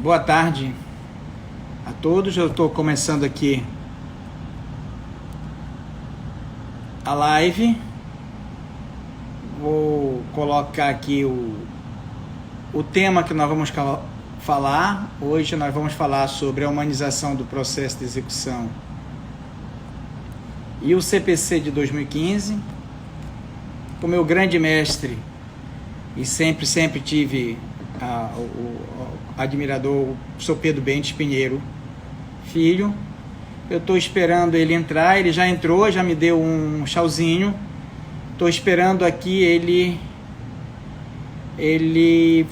Boa tarde a todos. Eu estou começando aqui a live. Vou colocar aqui o tema que nós vamos falar. Hoje nós vamos falar sobre a humanização do processo de execução e o CPC de 2015. Com meu grande mestre, e sempre tive o admirador, o professor Pedro Bentes Pinheiro Filho. Eu estou esperando ele entrar. Ele já entrou, já me deu um chauzinho. Estou esperando aqui ele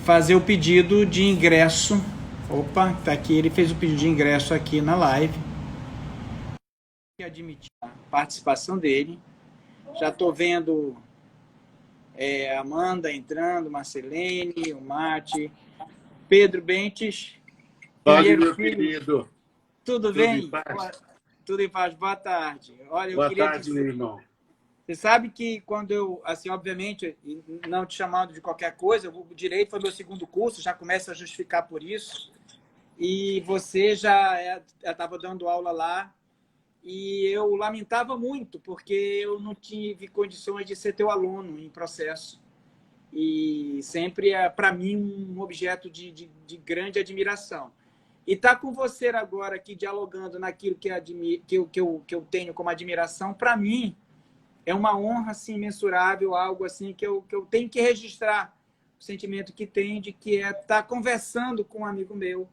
fazer o pedido de ingresso. Opa, tá aqui, ele fez o pedido de ingresso aqui na live. Admitir a participação dele. Já estou vendo Amanda entrando, Marcelene, o Mate, Pedro Bentes. Pode, meu querido. Tudo bem? Tudo em paz. Boa tarde. Olha, Boa tarde, meu irmão. Você sabe que quando eu, assim, obviamente, não te chamando de qualquer coisa, o direito foi meu segundo curso, já começo a justificar por isso. E você já estava dando aula lá. E eu lamentava muito, porque eu não tive condições de ser teu aluno em processo. E sempre é, para mim, um objeto de grande admiração. E estar com você agora aqui, dialogando naquilo que eu tenho como admiração, para mim, é uma honra assim, imensurável, algo assim que eu tenho que registrar. O sentimento que tem de que é estar conversando com um amigo meu,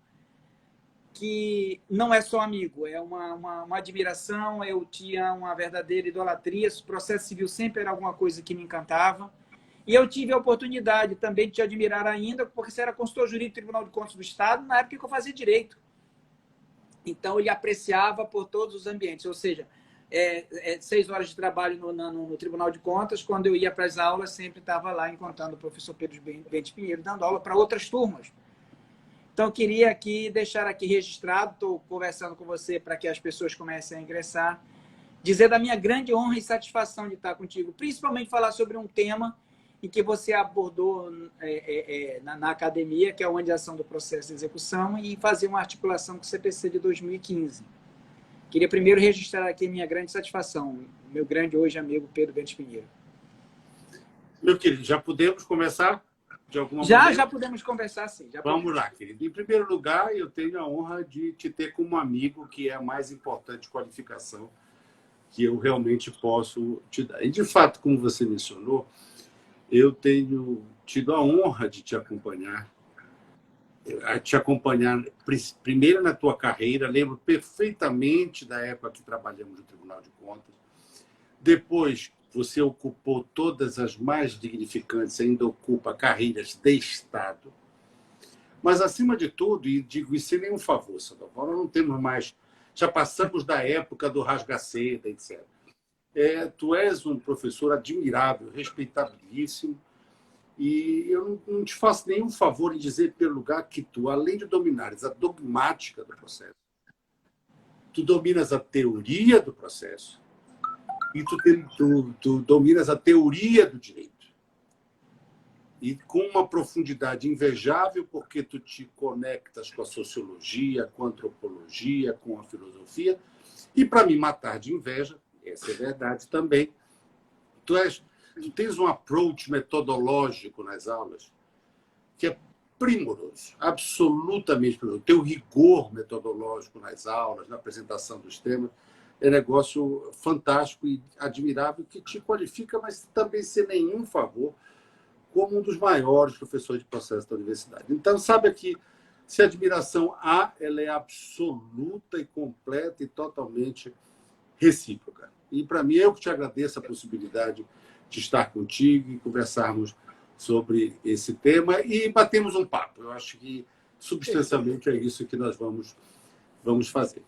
que não é só amigo, é uma admiração. Eu tinha uma verdadeira idolatria. O processo civil sempre era alguma coisa que me encantava. E eu tive a oportunidade também de te admirar ainda, porque você era consultor jurídico do Tribunal de Contas do Estado, na época que eu fazia direito. Então, ele apreciava por todos os ambientes. Ou seja, 6 horas de trabalho no Tribunal de Contas, quando eu ia para as aulas, sempre estava lá encontrando o professor Pedro Bentes Pinheiro, dando aula para outras turmas. Então, eu queria deixar aqui registrado, estou conversando com você para que as pessoas comecem a ingressar, dizer da minha grande honra e satisfação de estar contigo, principalmente falar sobre um tema em que você abordou na academia, que é a humanização do processo de execução, e fazer uma articulação com o CPC de 2015. Queria primeiro registrar aqui minha grande satisfação, meu grande hoje amigo Pedro Bentes Pinheiro. Meu querido, já podemos começar? De alguma maneira? Já podemos conversar, sim. Vamos lá, querido. Em primeiro lugar, eu tenho a honra de te ter como amigo, que é a mais importante qualificação que eu realmente posso te dar. E, de fato, como você mencionou, eu tenho tido a honra de te acompanhar primeiro na tua carreira. Lembro perfeitamente da época que trabalhamos no Tribunal de Contas. Depois, você ocupou todas as mais dignificantes, ainda ocupa carreiras de Estado. Mas, acima de tudo, e digo isso sem nenhum favor, Sandoval, nós não temos mais... Já passamos da época do rasga-seda, etc. Tu és um professor admirável, respeitabilíssimo, e eu não te faço nenhum favor em dizer, pelo lugar, que tu, além de dominares a dogmática do processo, tu dominas a teoria do processo e tu dominas a teoria do direito. E com uma profundidade invejável, porque tu te conectas com a sociologia, com a antropologia, com a filosofia. E, para me matar de inveja, essa é verdade também, tu tens um approach metodológico nas aulas que é primoroso, absolutamente primoroso. O teu rigor metodológico nas aulas, na apresentação dos temas, é negócio fantástico e admirável, que te qualifica, mas também sem nenhum favor, como um dos maiores professores de processo da universidade. Então, sabe que se a admiração há, ela é absoluta e completa e totalmente recíproca. E, para mim, eu que te agradeço a possibilidade de estar contigo e conversarmos sobre esse tema e batemos um papo. Eu acho que, substancialmente, é isso que nós vamos fazer.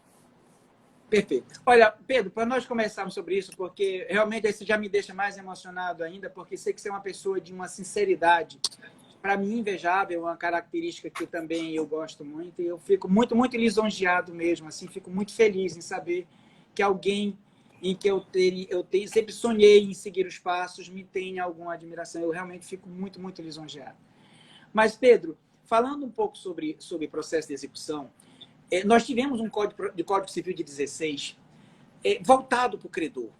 Perfeito. Olha, Pedro, para nós começarmos sobre isso, porque realmente isso já me deixa mais emocionado ainda, porque sei que você é uma pessoa de uma sinceridade, para mim, invejável, uma característica que também eu gosto muito, e eu fico muito, muito lisonjeado mesmo, assim, fico muito feliz em saber que alguém em que eu sempre sonhei em seguir os passos me tenha alguma admiração. Eu realmente fico muito, muito lisonjeado. Mas, Pedro, falando um pouco sobre processo de execução, nós tivemos um Código Civil de 16 voltado para o credor.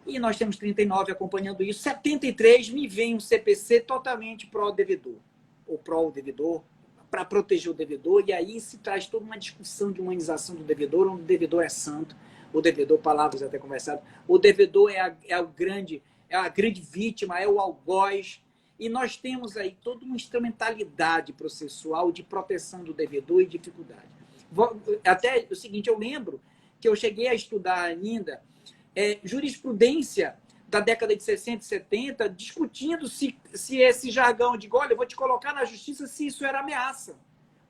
E nós temos 39 acompanhando isso. 73 me vem um CPC totalmente pró-devedor, ou pró-devedor, para proteger o devedor, e aí se traz toda uma discussão de humanização do devedor, onde o devedor é santo, o devedor, palavras até conversadas, o devedor é a grande vítima, é o algoz, e nós temos aí toda uma instrumentalidade processual de proteção do devedor e dificuldade. Até o seguinte, eu lembro que eu cheguei a estudar ainda jurisprudência da década de 60 e 70, discutindo se esse jargão de, olha, eu vou te colocar na justiça se isso era ameaça,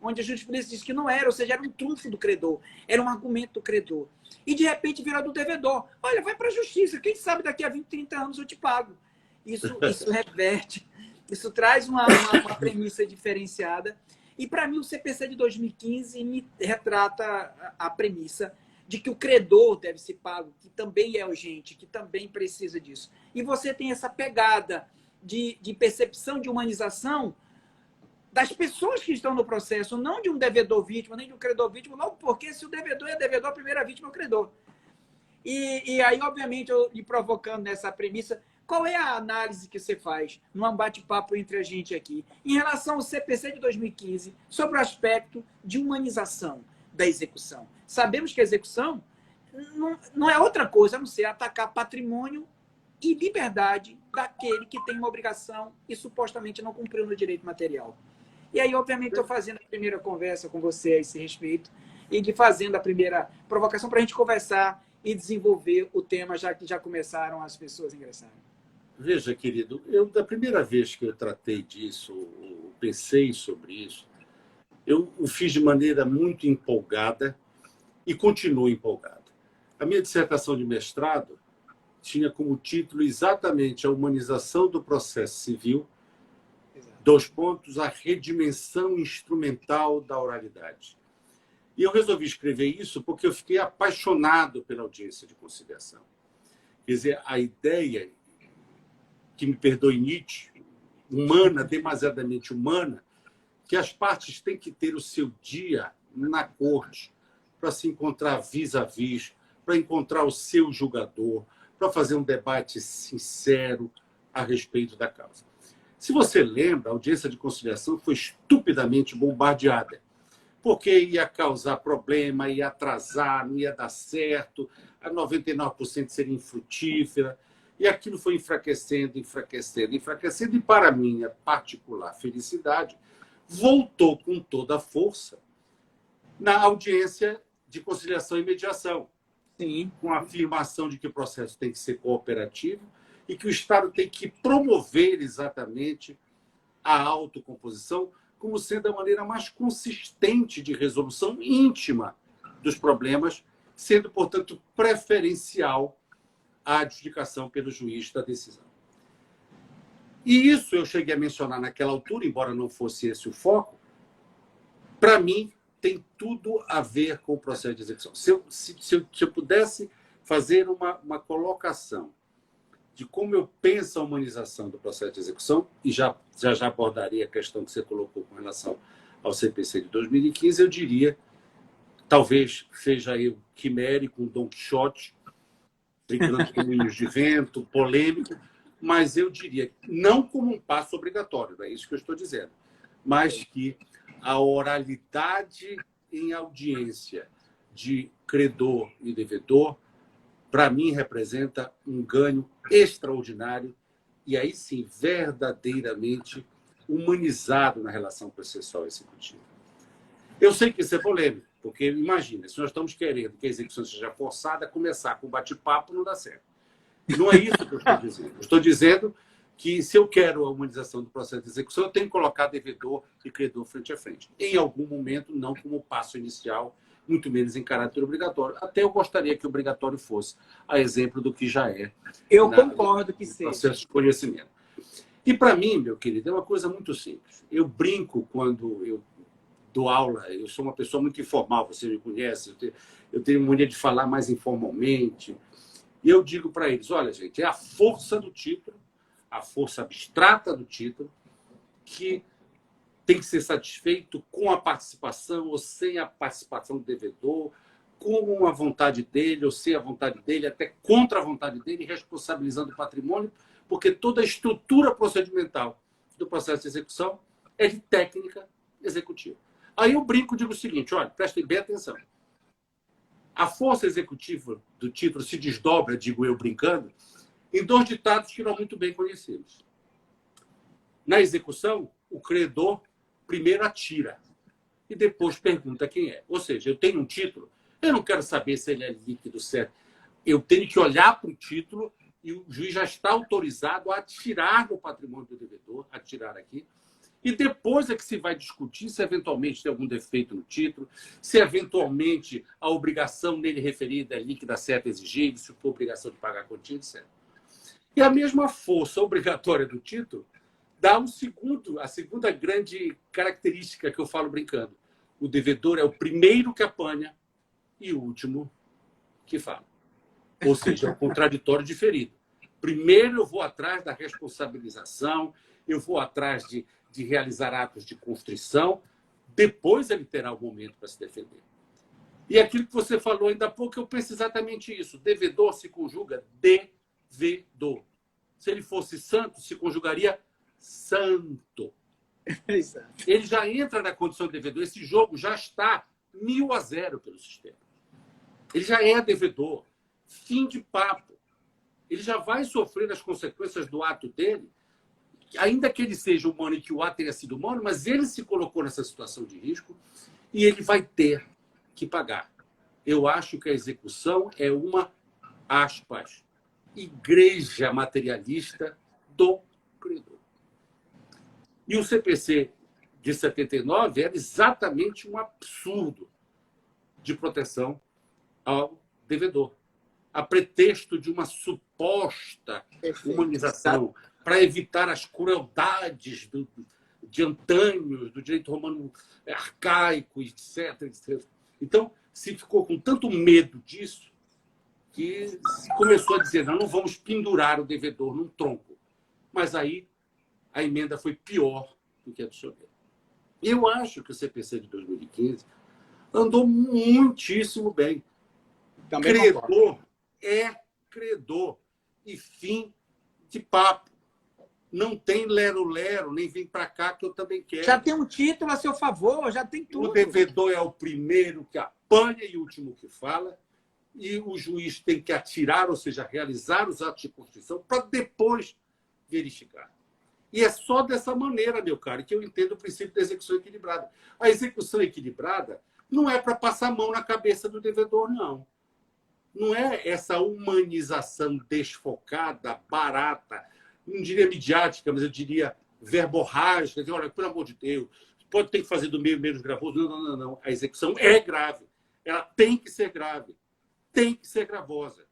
onde a jurisprudência disse que não era, ou seja, era um trunfo do credor, era um argumento do credor. E, de repente, virou do devedor. Olha, vai para a justiça, quem sabe daqui a 20, 30 anos eu te pago. Isso reverte, isso traz uma premissa diferenciada. E, para mim, o CPC de 2015 me retrata a premissa de que o credor deve ser pago, que também é urgente, que também precisa disso. E você tem essa pegada de percepção de humanização das pessoas que estão no processo, não de um devedor vítima, nem de um credor vítima, não, porque se o devedor é devedor, a primeira vítima é o credor. E aí, obviamente, eu lhe provocando nessa premissa, qual é a análise que você faz num bate-papo entre a gente aqui, em relação ao CPC de 2015, sobre o aspecto de humanização da execução? Sabemos que a execução não é outra coisa a não ser atacar patrimônio e liberdade daquele que tem uma obrigação e supostamente não cumpriu no direito material. E aí, obviamente, estou fazendo a primeira conversa com você a esse respeito e fazendo a primeira provocação para a gente conversar e desenvolver o tema, já que já começaram as pessoas a ingressarem. Veja, querido, da primeira vez que eu tratei disso, pensei sobre isso, eu o fiz de maneira muito empolgada e continuo empolgado. A minha dissertação de mestrado tinha como título exatamente a humanização do processo civil, a redimensão instrumental da oralidade. E eu resolvi escrever isso porque eu fiquei apaixonado pela audiência de conciliação. Quer dizer, a ideia, que me perdoe Nietzsche, humana, demasiadamente humana, que as partes têm que ter o seu dia na corte para se encontrar vis-à-vis, para encontrar o seu julgador, para fazer um debate sincero a respeito da causa. Se você lembra, a audiência de conciliação foi estupidamente bombardeada, porque ia causar problema, ia atrasar, não ia dar certo, a 99% seria infrutífera, e aquilo foi enfraquecendo, e para minha particular felicidade, voltou com toda a força na audiência de conciliação e mediação. Sim. Com a afirmação de que o processo tem que ser cooperativo e que o Estado tem que promover exatamente a autocomposição como sendo a maneira mais consistente de resolução íntima dos problemas, sendo, portanto, preferencial a adjudicação pelo juiz da decisão. E isso eu cheguei a mencionar naquela altura, embora não fosse esse o foco, para mim tem tudo a ver com o processo de execução. Se eu pudesse fazer uma colocação de como eu penso a humanização do processo de execução, e já abordaria a questão que você colocou com relação ao CPC de 2015, eu diria, talvez seja eu quimérico, um Don Quixote, brincando com moinhos de vento, polêmico, mas eu diria, não como um passo obrigatório, não é isso que eu estou dizendo, mas que a oralidade em audiência de credor e devedor, para mim, representa um ganho extraordinário e, aí sim, verdadeiramente humanizado na relação processual executiva. Eu sei que isso é polêmico, porque, imagina, se nós estamos querendo que a execução seja forçada, começar com bate-papo não dá certo. Não é isso que eu estou dizendo. Eu estou dizendo que, se eu quero a humanização do processo de execução, eu tenho que colocar devedor e credor frente a frente. Em algum momento, não como passo inicial, muito menos em caráter obrigatório. Até eu gostaria que obrigatório fosse, a exemplo do que já é. Eu concordo que seja. Processo de conhecimento. E, para mim, meu querido, é uma coisa muito simples. Eu brinco quando eu dou aula, eu sou uma pessoa muito informal, você me conhece, eu tenho mania de falar mais informalmente. E eu digo para eles, olha, gente, é a força do título, a força abstrata do título, que tem que ser satisfeito com a participação ou sem a participação do devedor, com a vontade dele ou sem a vontade dele, até contra a vontade dele, responsabilizando o patrimônio, porque toda a estrutura procedimental do processo de execução é de técnica executiva. Aí eu brinco e digo o seguinte, olha, prestem bem atenção. A força executiva do título se desdobra, digo eu brincando, em 2 ditados que nós muito bem conhecemos. Na execução, o credor primeiro atira e depois pergunta quem é. Ou seja, eu tenho um título, eu não quero saber se ele é líquido certo. Eu tenho que olhar para o título e o juiz já está autorizado a atirar no patrimônio do devedor, atirar aqui, e depois é que se vai discutir se eventualmente tem algum defeito no título, se eventualmente a obrigação nele referida é líquida, certa, exigível, se for obrigação de pagar a quantia, etc. E a mesma força obrigatória do título dá a segunda grande característica que eu falo brincando. O devedor é o primeiro que apanha e o último que fala. Ou seja, é o contraditório diferido. Primeiro eu vou atrás da responsabilização, eu vou atrás de realizar atos de constrição, depois ele terá o momento para se defender. E aquilo que você falou ainda há pouco, eu penso exatamente isso. Devedor se conjuga devedor. Se ele fosse santo, se conjugaria santo. Ele já entra na condição de devedor. Esse jogo já está 1000-0 pelo sistema. Ele já é devedor. Fim de papo. Ele já vai sofrer as consequências do ato dele, ainda que ele seja humano e que o ato tenha sido humano, mas ele se colocou nessa situação de risco e ele vai ter que pagar. Eu acho que a execução é uma, aspas, igreja materialista do credor. E o CPC de 79 era exatamente um absurdo de proteção ao devedor, a pretexto de uma suposta humanização, para evitar as crueldades de antânios, do direito romano arcaico, etc, etc. Então, se ficou com tanto medo disso, que se começou a dizer, não vamos pendurar o devedor num tronco. Mas aí a emenda foi pior do que a do Sobel. Eu acho que o CPC de 2015 andou muitíssimo bem. Também credor concordo. É credor. E fim de papo. Não tem lero-lero, nem vem para cá que eu também quero. Já tem um título a seu favor, já tem tudo. O devedor é o primeiro que apanha e o último que fala. E o juiz tem que atirar, ou seja, realizar os atos de constituição para depois verificar. E é só dessa maneira, meu caro, que eu entendo o princípio da execução equilibrada. A execução equilibrada não é para passar a mão na cabeça do devedor, não. Não é essa humanização desfocada, barata, não diria midiática, mas eu diria verborrágica, dizer, olha, pelo amor de Deus, pode ter que fazer do meio menos gravoso. Não. A execução é grave. Ela tem que ser grave. Tem que ser gravosa.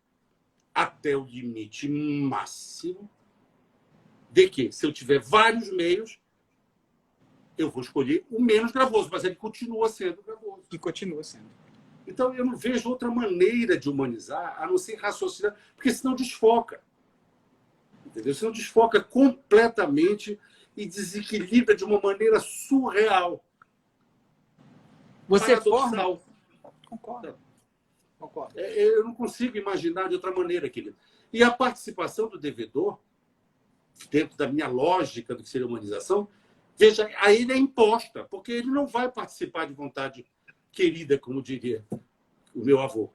Até o limite máximo de que, se eu tiver vários meios, eu vou escolher o menos gravoso, mas ele continua sendo gravoso. E continua sendo. Então, eu não vejo outra maneira de humanizar, a não ser raciocinar, porque senão desfoca. Entendeu? Senão desfoca completamente e desequilibra de uma maneira surreal. Você paradoxal. forma... Concordo. Eu não consigo imaginar de outra maneira, querido. E a participação do devedor, dentro da minha lógica do que seria humanização, veja, a ele é imposta, porque ele não vai participar de vontade querida, como diria o meu avô.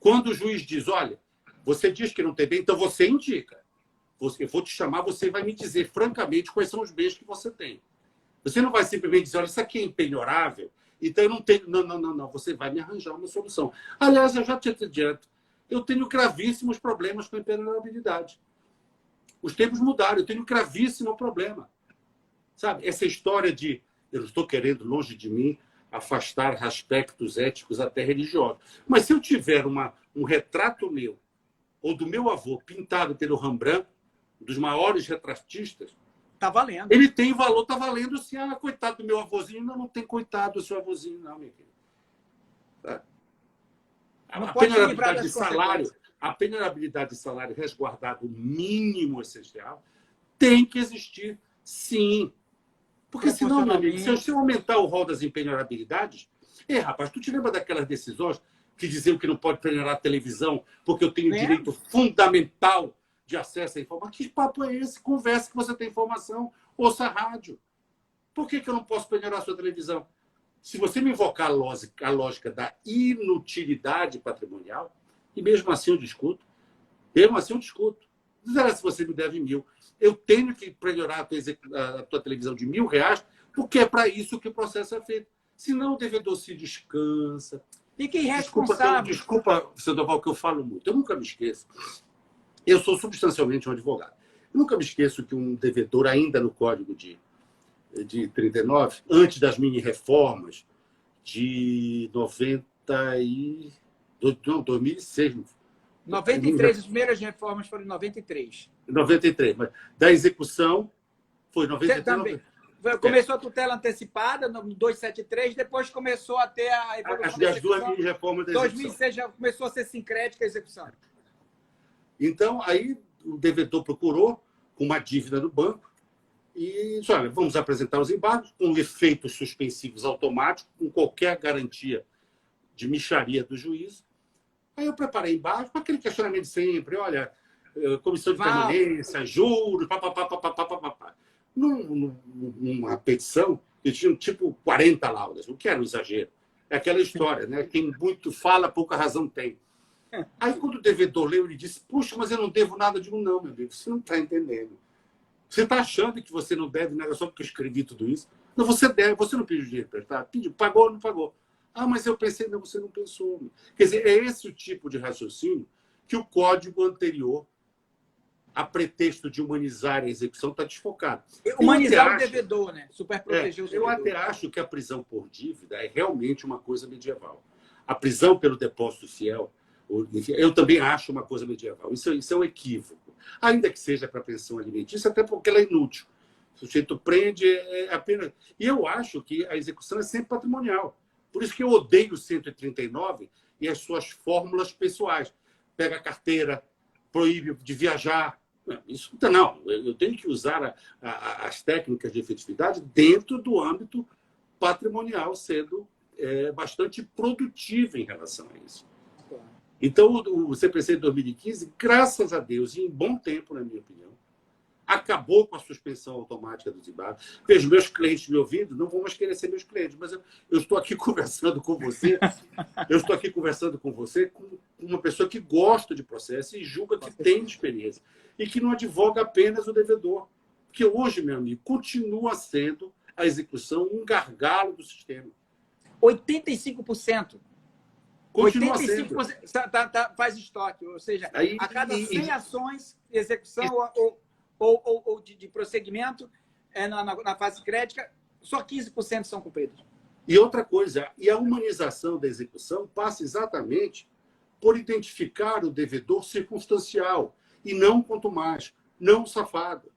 Quando o juiz diz, olha, você diz que não tem bem, então você indica. Eu vou te chamar, você vai me dizer francamente quais são os bens que você tem. Você não vai simplesmente dizer, olha, isso aqui é impenhorável, então eu não tenho... Não. Você vai me arranjar uma solução. Aliás, eu já te adianto, eu tenho gravíssimos problemas com a impenhorabilidade. Os tempos mudaram, eu tenho gravíssimo problema. Sabe, essa história de... Eu não estou querendo, longe de mim, afastar aspectos éticos até religiosos. Mas se eu tiver um retrato meu, ou do meu avô, pintado pelo Rembrandt, dos maiores retratistas, tá valendo. Ele tem valor, tá valendo sim. Ah, coitado do meu avôzinho. Não tem coitado do seu avôzinho, não, minha querida. Tá? A penhorabilidade de salário, resguardado o mínimo essencial, tem que existir, sim. Porque senão, meu amigo, se eu aumentar o rol das impenhorabilidades... rapaz, tu te lembra daquelas decisões que diziam que não pode penhorar a televisão porque eu tenho direito fundamental de acesso à informação? Que papo é esse? Conversa que você tem informação. Ouça a rádio. Por que eu não posso penhorar a sua televisão? Se você me invocar a lógica da inutilidade patrimonial, e mesmo assim eu discuto, Se você me deve 1.000, eu tenho que penhorar a tua televisão de R$ 1.000, porque é para isso que o processo é feito. Senão o devedor se descansa. Fique irresponsável. Desculpa, Sandoval, que eu falo muito. Eu nunca me esqueço. Eu sou substancialmente um advogado. Eu nunca me esqueço que um devedor, ainda no Código de 39, antes das mini-reformas de 2006. 93, as primeiras reformas foram em 93. 93, mas da execução foi 93. Também. Começou a tutela antecipada no 273, depois começou a ter a evolução da execução. As duas mini-reformas da execução. 2006 já começou a ser sincrética a execução. Então, aí o devedor procurou com uma dívida no banco e disse, olha, vamos apresentar os embargos com efeitos suspensivos automáticos, com qualquer garantia de mixaria do juiz. Aí eu preparei embargos com aquele questionamento de sempre, olha, comissão de permanência, juros, papapá. Numa petição, que tinha tipo 40 laudas, o que era um exagero. É aquela história, né? Quem muito fala, pouca razão tem. Aí, quando o devedor leu, ele disse, puxa, mas eu não devo nada. Eu digo, não, meu amigo, você não está entendendo. Você está achando que você não deve nada só porque eu escrevi tudo isso? Não, você deve, você não pediu dinheiro emprestado? Pediu, pagou ou não pagou? Ah, mas eu pensei, não, você não pensou. Quer dizer, é esse o tipo de raciocínio que o código anterior, a pretexto de humanizar a execução, está desfocado. Humanizar o devedor, né? Superproteger o devedor. Eu até acho que a prisão por dívida é realmente uma coisa medieval. A prisão pelo depósito fiel, eu também acho uma coisa medieval. Isso é um equívoco. Ainda que seja para pensão alimentícia, até porque ela é inútil. O sujeito prende apenas... E eu acho que a execução é sempre patrimonial. Por isso que eu odeio o 139 e as suas fórmulas pessoais. Pega a carteira, proíbe de viajar. Isso não. Eu tenho que usar as técnicas de efetividade dentro do âmbito patrimonial, sendo bastante produtivo em relação a isso. Então, o CPC de 2015, graças a Deus, e em bom tempo, na minha opinião, acabou com a suspensão automática dos embargos. Vejo meus clientes me ouvindo, não vão mais querer ser meus clientes, mas eu estou aqui conversando com você. Com uma pessoa que gosta de processo e julga que tem experiência e que não advoga apenas o devedor. Porque hoje, meu amigo, continua sendo a execução um gargalo do sistema. 85%. Continua 85% faz estoque, ou seja, a cada 100 ações de execução ou de prosseguimento na fase crédica, só 15% são cumpridos. E outra coisa, e a humanização da execução passa exatamente por identificar o devedor circunstancial e não quanto mais, não safado.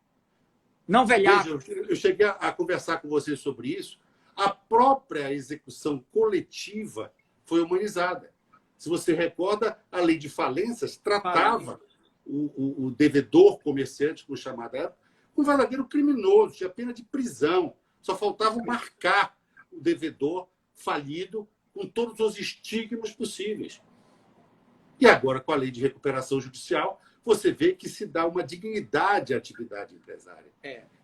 Não velhaco. Veja, eu cheguei a conversar com você sobre isso. A própria execução coletiva foi humanizada. Se você recorda, a lei de falências tratava o devedor comerciante, como chamada época, um verdadeiro criminoso, tinha pena de prisão. Só faltava marcar o devedor falido com todos os estigmas possíveis. E agora, com a lei de recuperação judicial, você vê que se dá uma dignidade à atividade empresária.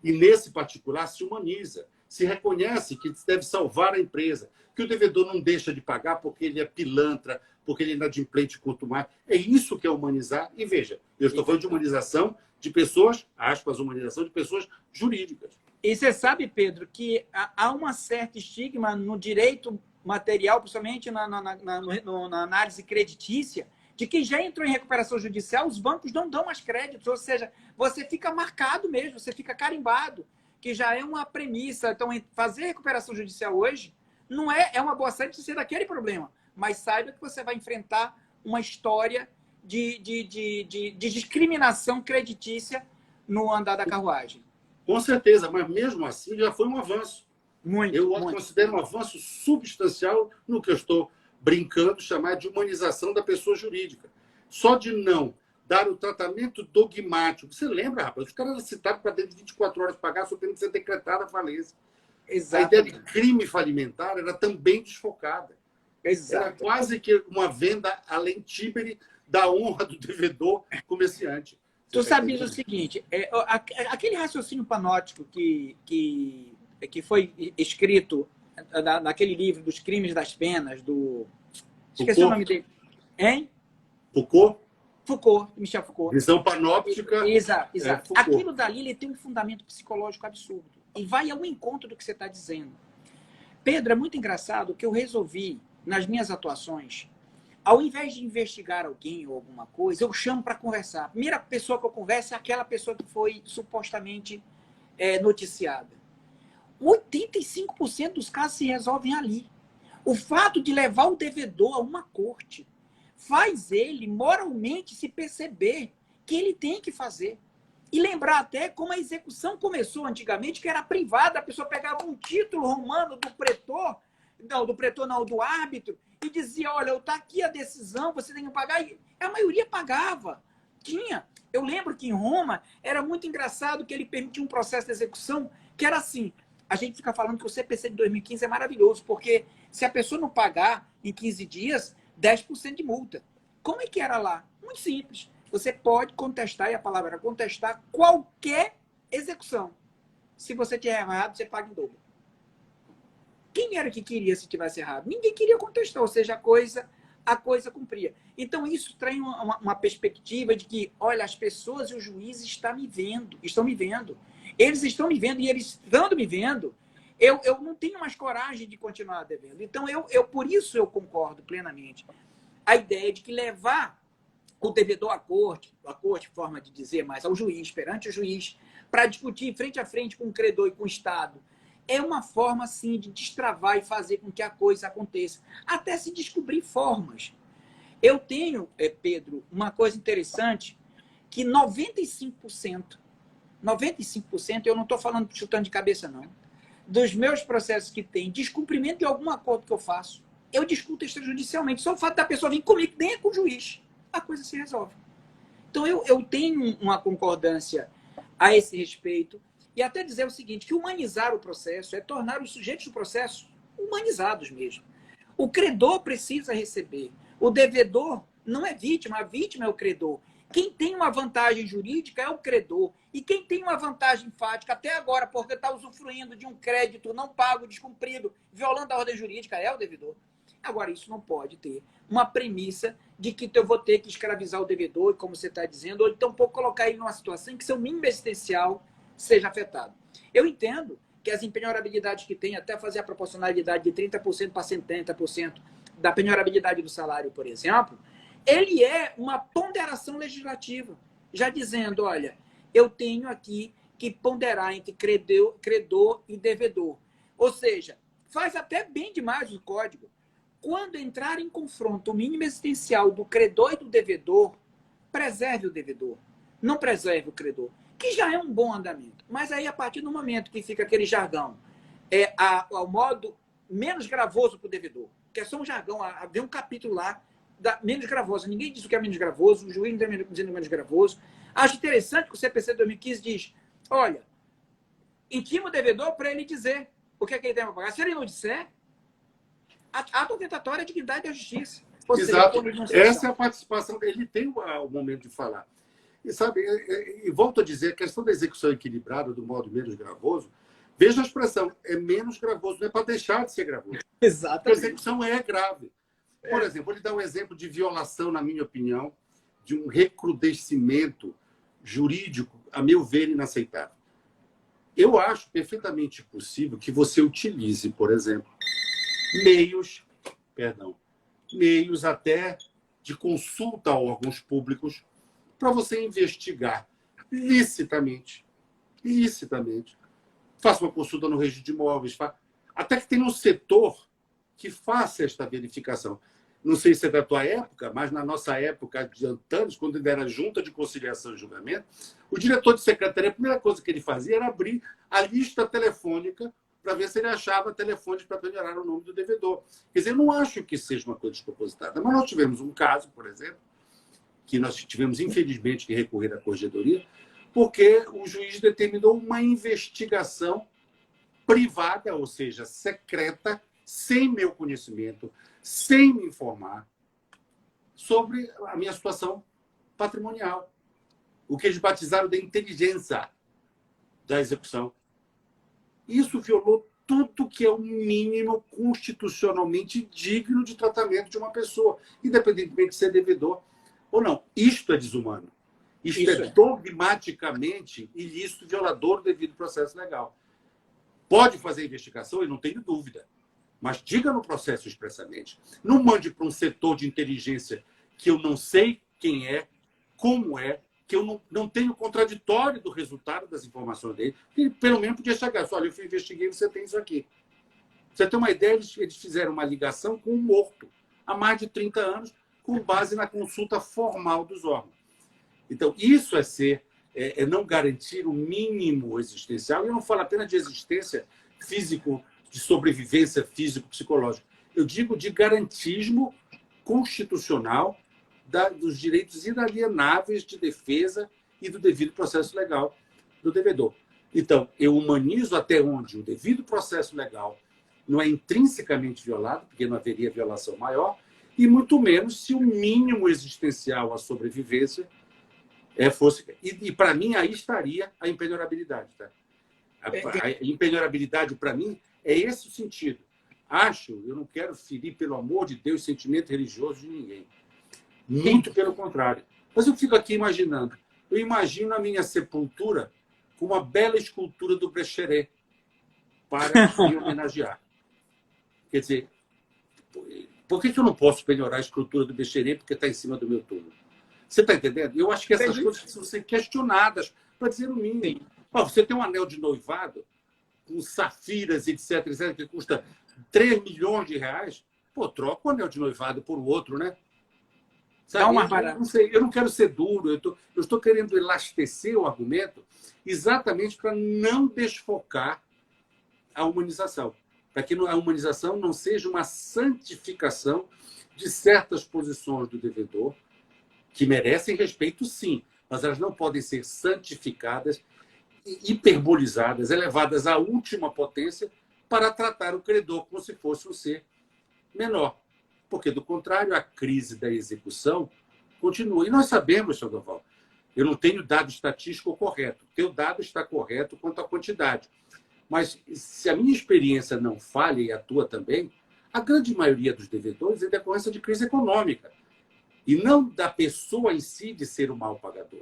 E, nesse particular, se humaniza. Se reconhece que deve salvar a empresa, que o devedor não deixa de pagar porque ele é pilantra, porque ele é inadimplente quanto mais. É isso que é humanizar. E veja, eu estou falando de humanização de pessoas, aspas, humanização de pessoas jurídicas. E você sabe, Pedro, que há uma certa estigma no direito material, principalmente na análise creditícia, de que já entrou em recuperação judicial, os bancos não dão mais créditos, ou seja, você fica marcado mesmo, você fica carimbado, que já é uma premissa. Então, fazer recuperação judicial hoje não é uma boa saída de ser daquele problema, mas saiba que você vai enfrentar uma história de discriminação creditícia no andar da carruagem. Com certeza, mas mesmo assim já foi um avanço. Eu considero um avanço substancial no que eu estou brincando chamar de humanização da pessoa jurídica. Só de não dar o tratamento dogmático. Você lembra, rapaz? Os caras citaram para dentro de 24 horas pagar, só tendo que ser decretada a falência. A ideia de Exatamente. crime falimentar era também desfocada. Era Exato. quase que uma venda além tíbere da honra do devedor comerciante. Você Tu está sabias o entendendo? seguinte, aquele raciocínio panóptico que foi escrito naquele livro dos crimes das penas, esqueci o nome Foucault, dele. Hein? Foucault, Foucault, Michel Foucault. visão panóptica, Exato, exato. Foucault. Aquilo dali ele tem um fundamento psicológico absurdo. E vai ao encontro do que você está dizendo. Pedro, é muito engraçado que eu resolvi, nas minhas atuações, ao invés de investigar alguém ou alguma coisa, eu chamo para conversar. A primeira pessoa que eu converso é aquela pessoa que foi supostamente noticiada. 85% dos casos se resolvem ali. O fato de levar o devedor a uma corte faz ele moralmente se perceber que ele tem que fazer. E lembrar até como a execução começou antigamente, que era privada, a pessoa pegava um título romano do pretor, não, do árbitro, e dizia, olha, está aqui a decisão, você tem que pagar. E a maioria pagava. Tinha. Eu lembro que em Roma era muito engraçado que ele permitia um processo de execução que era assim. A gente fica falando que o CPC de 2015 é maravilhoso, porque se a pessoa não pagar em 15 dias, 10% de multa. Como é que era lá? Muito simples. Você pode contestar, e a palavra era contestar, qualquer execução. Se você tiver errado, você paga em dobro. Quem era que queria se tivesse errado? Ninguém queria contestar, ou seja, a coisa cumpria. Então, isso traz uma perspectiva de que, olha, as pessoas e os juízes estão me vendo. Eles estão me vendo, e eles estando me vendo, eu não tenho mais coragem de continuar devendo. Então, por isso eu concordo plenamente. A ideia de que levar o devedor à corte, forma de dizer, mas ao juiz, perante o juiz, para discutir frente a frente com o credor e com o Estado, é uma forma, sim, de destravar e fazer com que a coisa aconteça, até se descobrir formas. Eu tenho, Pedro, uma coisa interessante, que 95%, eu não estou falando chutando de cabeça, não, dos meus processos que tem descumprimento de algum acordo que eu faço, eu discuto extrajudicialmente. Só o fato da pessoa vir comigo, nem é com o juiz, a coisa se resolve. Então, eu tenho uma concordância a esse respeito, e até dizer o seguinte, que humanizar o processo é tornar os sujeitos do processo humanizados mesmo. O credor precisa receber. O devedor não é vítima, a vítima é o credor. Quem tem uma vantagem jurídica é o credor. E quem tem uma vantagem fática, até agora, porque está usufruindo de um crédito não pago, descumprido, violando a ordem jurídica, é o devedor. Agora, isso não pode ter uma premissa de que eu vou ter que escravizar o devedor, como você está dizendo, ou então colocar ele numa situação em que seu mínimo existencial seja afetado. Eu entendo que as impenhorabilidades que tem, até fazer a proporcionalidade de 30% para 70% da penhorabilidade do salário, por exemplo, ele é uma ponderação legislativa, já dizendo, olha, eu tenho aqui que ponderar entre credor e devedor. Ou seja, faz até bem demais o código. Quando entrar em confronto o mínimo existencial do credor e do devedor, preserve o devedor, não preserve o credor, que já é um bom andamento. Mas aí, a partir do momento que fica aquele jargão, ao modo menos gravoso para o devedor, que é só um jargão, havia um capítulo lá, menos gravoso. Ninguém diz o que é menos gravoso, o juiz não está dizendo menos gravoso. Acho interessante que o CPC de 2015 diz, olha, intima o devedor para ele dizer o que é que ele tem para pagar. Se ele não disser, ato atentatório é a dignidade da justiça. Exato. Essa é a participação dele. Ele tem o momento de falar. E, sabe, e volto a dizer, a questão da execução equilibrada, do modo menos gravoso, veja a expressão, é menos gravoso, não é para deixar de ser gravoso. Exatamente. A execução é grave. Por exemplo, vou lhe dar um exemplo de violação, na minha opinião, de um recrudescimento jurídico, a meu ver, inaceitável. Eu acho perfeitamente possível que você utilize, por exemplo, meios até de consulta a órgãos públicos para você investigar licitamente. Faça uma consulta no registro de imóveis, até que tenha um setor que faça esta verificação. Não sei se é da tua época, mas na nossa época, adiantando, quando ainda era junta de conciliação e julgamento, o diretor de secretaria, a primeira coisa que ele fazia era abrir a lista telefônica para ver se ele achava telefones para penhorar o nome do devedor. Quer dizer, eu não acho que seja uma coisa despropositada, mas nós tivemos um caso, por exemplo, que nós tivemos, infelizmente, que recorrer à corregedoria, porque o juiz determinou uma investigação privada, ou seja, secreta, sem meu conhecimento, sem me informar sobre a minha situação patrimonial. O que eles batizaram de inteligência da execução. Isso violou tudo que é o mínimo constitucionalmente digno de tratamento de uma pessoa, independentemente de ser devedor ou não. Isto é desumano. Isto é dogmaticamente ilícito, violador do devido processo legal. Pode fazer investigação, eu não tenho dúvida, mas diga no processo expressamente. Não mande para um setor de inteligência que eu não sei quem é, como é, que eu não tenho contraditório do resultado das informações dele, e pelo menos podia chegar. Olha, eu investiguei, você tem isso aqui. Você tem uma ideia, eles fizeram uma ligação com um morto há mais de 30 anos, com base na consulta formal dos órgãos. Então, isso é não garantir o mínimo existencial. E eu não falo apenas de existência físico, de sobrevivência físico-psicológica. Eu digo de garantismo constitucional dos direitos inalienáveis de defesa e do devido processo legal do devedor. Então, eu humanizo até onde o devido processo legal não é intrinsecamente violado, porque não haveria violação maior, e muito menos se o mínimo existencial à sobrevivência fosse... E para mim, aí estaria a impenhorabilidade. Tá? A impenhorabilidade, para mim, é esse o sentido. Eu não quero ferir, pelo amor de Deus, sentimento religioso de ninguém. Muito pelo contrário. Mas eu fico aqui imaginando. Eu imagino a minha sepultura com uma bela escultura do Brecheret para me homenagear. Quer dizer, por que eu não posso penhorar a escultura do Brecheret porque está em cima do meu túmulo? Você está entendendo? Eu acho que essas coisas precisam ser questionadas, para dizer o mínimo. Você tem um anel de noivado com safiras, etc., que custa 3 milhões de reais. Troca o anel de noivado por outro, né? Sabe? Eu não quero ser duro, eu estou querendo elastecer o argumento exatamente para não desfocar a humanização. Para que a humanização não seja uma santificação de certas posições do devedor, que merecem respeito, sim, mas elas não podem ser santificadas, hiperbolizadas, elevadas à última potência para tratar o credor como se fosse um ser menor. Porque, do contrário, a crise da execução continua. E nós sabemos, Sandoval, eu não tenho dado estatístico correto. O teu dado está correto quanto à quantidade. Mas, se a minha experiência não falha e a tua também, a grande maioria dos devedores é decorrência de crise econômica. E não da pessoa em si de ser o mal pagador.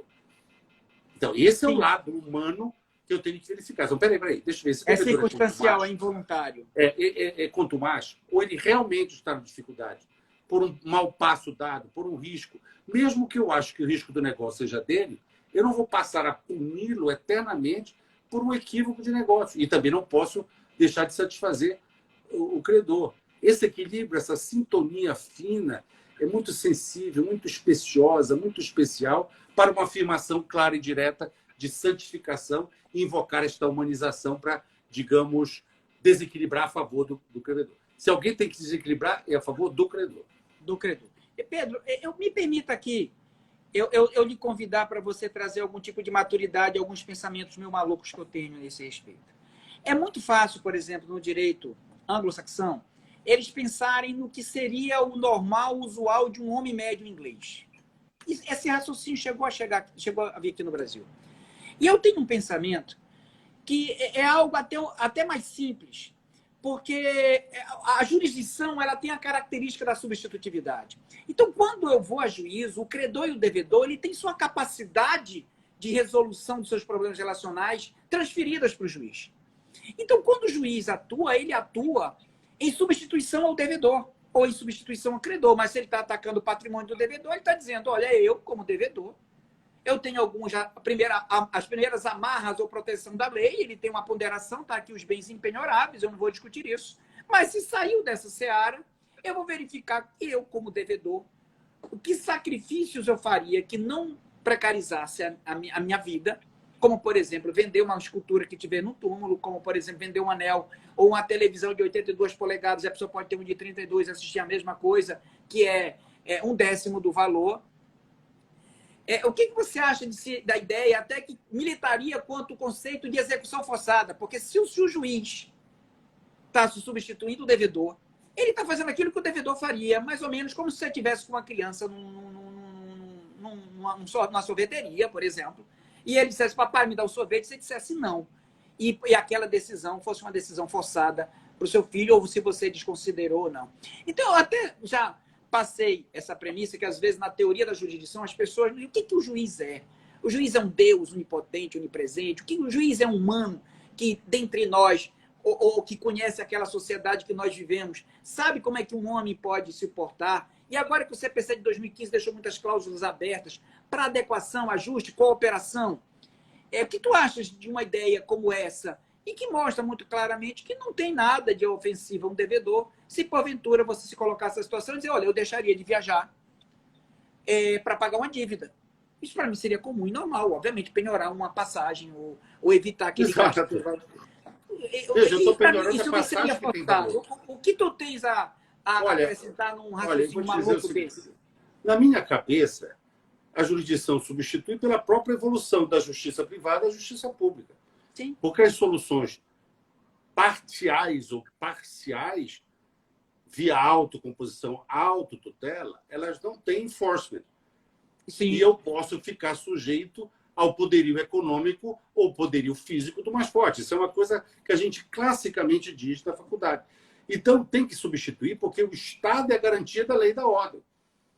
Então, esse é o lado humano que eu tenho que verificar. Então, peraí, deixa eu ver. É circunstancial, é involuntário. É contumaz, ou ele realmente está em dificuldade, por um mau passo dado, por um risco. Mesmo que eu acho que o risco do negócio seja dele, eu não vou passar a puni-lo eternamente por um equívoco de negócio. E também não posso deixar de satisfazer o credor. Esse equilíbrio, essa sintonia fina, é muito sensível, muito especiosa, muito especial para uma afirmação clara e direta de santificação e invocar esta humanização para, digamos, desequilibrar a favor do credor. Se alguém tem que desequilibrar, é a favor do credor. Do credor. E Pedro, me permita aqui, eu lhe convidar para você trazer algum tipo de maturidade, alguns pensamentos meio malucos que eu tenho nesse respeito. É muito fácil, por exemplo, no direito anglo-saxão, eles pensarem no que seria o normal, usual de um homem médio inglês. Esse raciocínio chegou a vir aqui no Brasil. E eu tenho um pensamento que é algo até mais simples, porque a jurisdição ela tem a característica da substitutividade. Então, quando eu vou a juízo, o credor e o devedor ele tem sua capacidade de resolução dos seus problemas relacionais transferidas para o juiz. Então, quando o juiz atua, ele atua em substituição ao devedor ou em substituição ao credor. Mas se ele está atacando o patrimônio do devedor, ele está dizendo, olha, eu, como devedor, eu tenho as primeiras amarras ou proteção da lei, ele tem uma ponderação, está aqui os bens impenhoráveis, eu não vou discutir isso. Mas se saiu dessa seara, eu vou verificar, eu, como devedor, o que sacrifícios eu faria que não precarizasse a minha vida, como, por exemplo, vender uma escultura que tiver no túmulo, como, por exemplo, vender um anel ou uma televisão de 82 polegadas, e a pessoa pode ter um de 32 e assistir a mesma coisa, que é 1/10 do valor. O que você acha da ideia, até que militaria quanto o conceito de execução forçada? Porque se o juiz está se substituindo o devedor. Ele está fazendo aquilo que o devedor faria, mais ou menos como se você estivesse com uma criança numa sorveteria, por exemplo, e ele dissesse, papai, me dá o sorvete, e você dissesse não. E aquela decisão fosse uma decisão forçada para o seu filho, ou se você desconsiderou ou não. Então, eu até já passei essa premissa que, às vezes, na teoria da jurisdição, as pessoas... O que o juiz é? O juiz é um Deus onipotente, onipresente? O juiz é um humano que, dentre nós, ou que conhece aquela sociedade que nós vivemos, sabe como é que um homem pode se portar? E agora que o CPC de 2015 deixou muitas cláusulas abertas para adequação, ajuste, cooperação, o que tu achas de uma ideia como essa? E que mostra muito claramente que não tem nada de ofensivo a um devedor, se porventura você se colocar nessa situação e dizer, olha, eu deixaria de viajar para pagar uma dívida. Isso para mim seria comum e normal, obviamente, penhorar uma passagem ou evitar aquele gasto. Veja, eu estou penhorando a passagem que tem valor. O que tu tens a acrescentar num raciocínio maluco desse? Na minha cabeça, a jurisdição substitui pela própria evolução da justiça privada à justiça pública. Sim. Porque as soluções parciais ou parciais, via autocomposição, autotutela, elas não têm enforcement. Sim. E eu posso ficar sujeito ao poderio econômico ou poderio físico do mais forte. Isso é uma coisa que a gente classicamente diz na faculdade. Então, tem que substituir, porque o Estado é a garantia da lei e da ordem.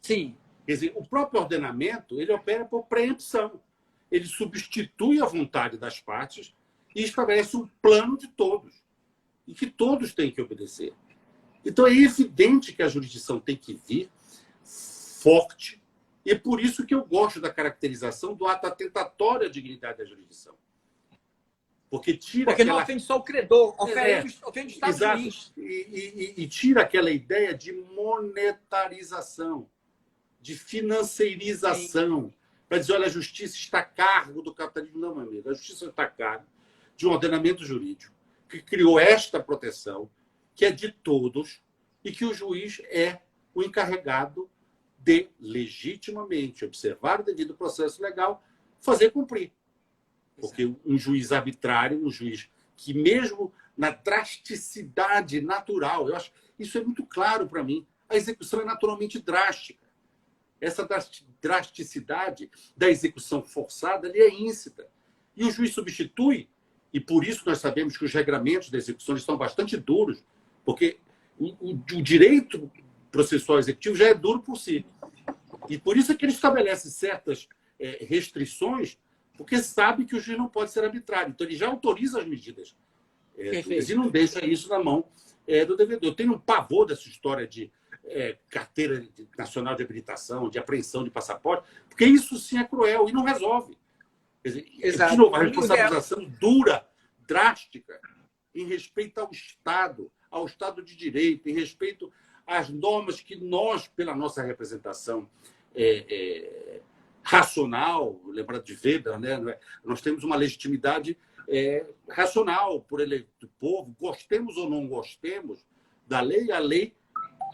Sim. Quer dizer, o próprio ordenamento, ele opera por preempção. Ele substitui a vontade das partes e estabelece um plano de todos. E que todos têm que obedecer. Então, é evidente que a jurisdição tem que vir forte. E é por isso que eu gosto da caracterização do ato atentatório à dignidade da jurisdição. Porque não ofende só o credor, ofende o Estado juiz. E tira aquela ideia de monetarização, de financeirização, para dizer, olha, a justiça está a cargo do capitalismo. Não, meu amigo, a justiça está a cargo de um ordenamento jurídico que criou esta proteção, que é de todos, e que o juiz é o encarregado de, legitimamente, observar o devido processo legal, fazer cumprir. Porque um juiz arbitrário, um juiz que, mesmo na drasticidade natural, eu acho isso é muito claro para mim, a execução é naturalmente drástica. Essa drasticidade da execução forçada ali é íncita. E o juiz substitui, e por isso nós sabemos que os regramentos da execução estão bastante duros, porque o direito processual executivo já é duro por si. E por isso é que ele estabelece certas restrições, porque sabe que o juiz não pode ser arbitrário. Então, ele já autoriza as medidas. E não deixa isso na mão do devedor. Eu tenho um pavor dessa história de carteira nacional de habilitação, de apreensão de passaporte, porque isso sim é cruel e não resolve. Quer dizer, de novo, a responsabilização dura, drástica, em respeito ao Estado de Direito, em respeito às normas que nós, pela nossa representação racional, lembrando de Weber, né? Nós temos uma legitimidade racional por eleito do povo, gostemos ou não gostemos da lei, a lei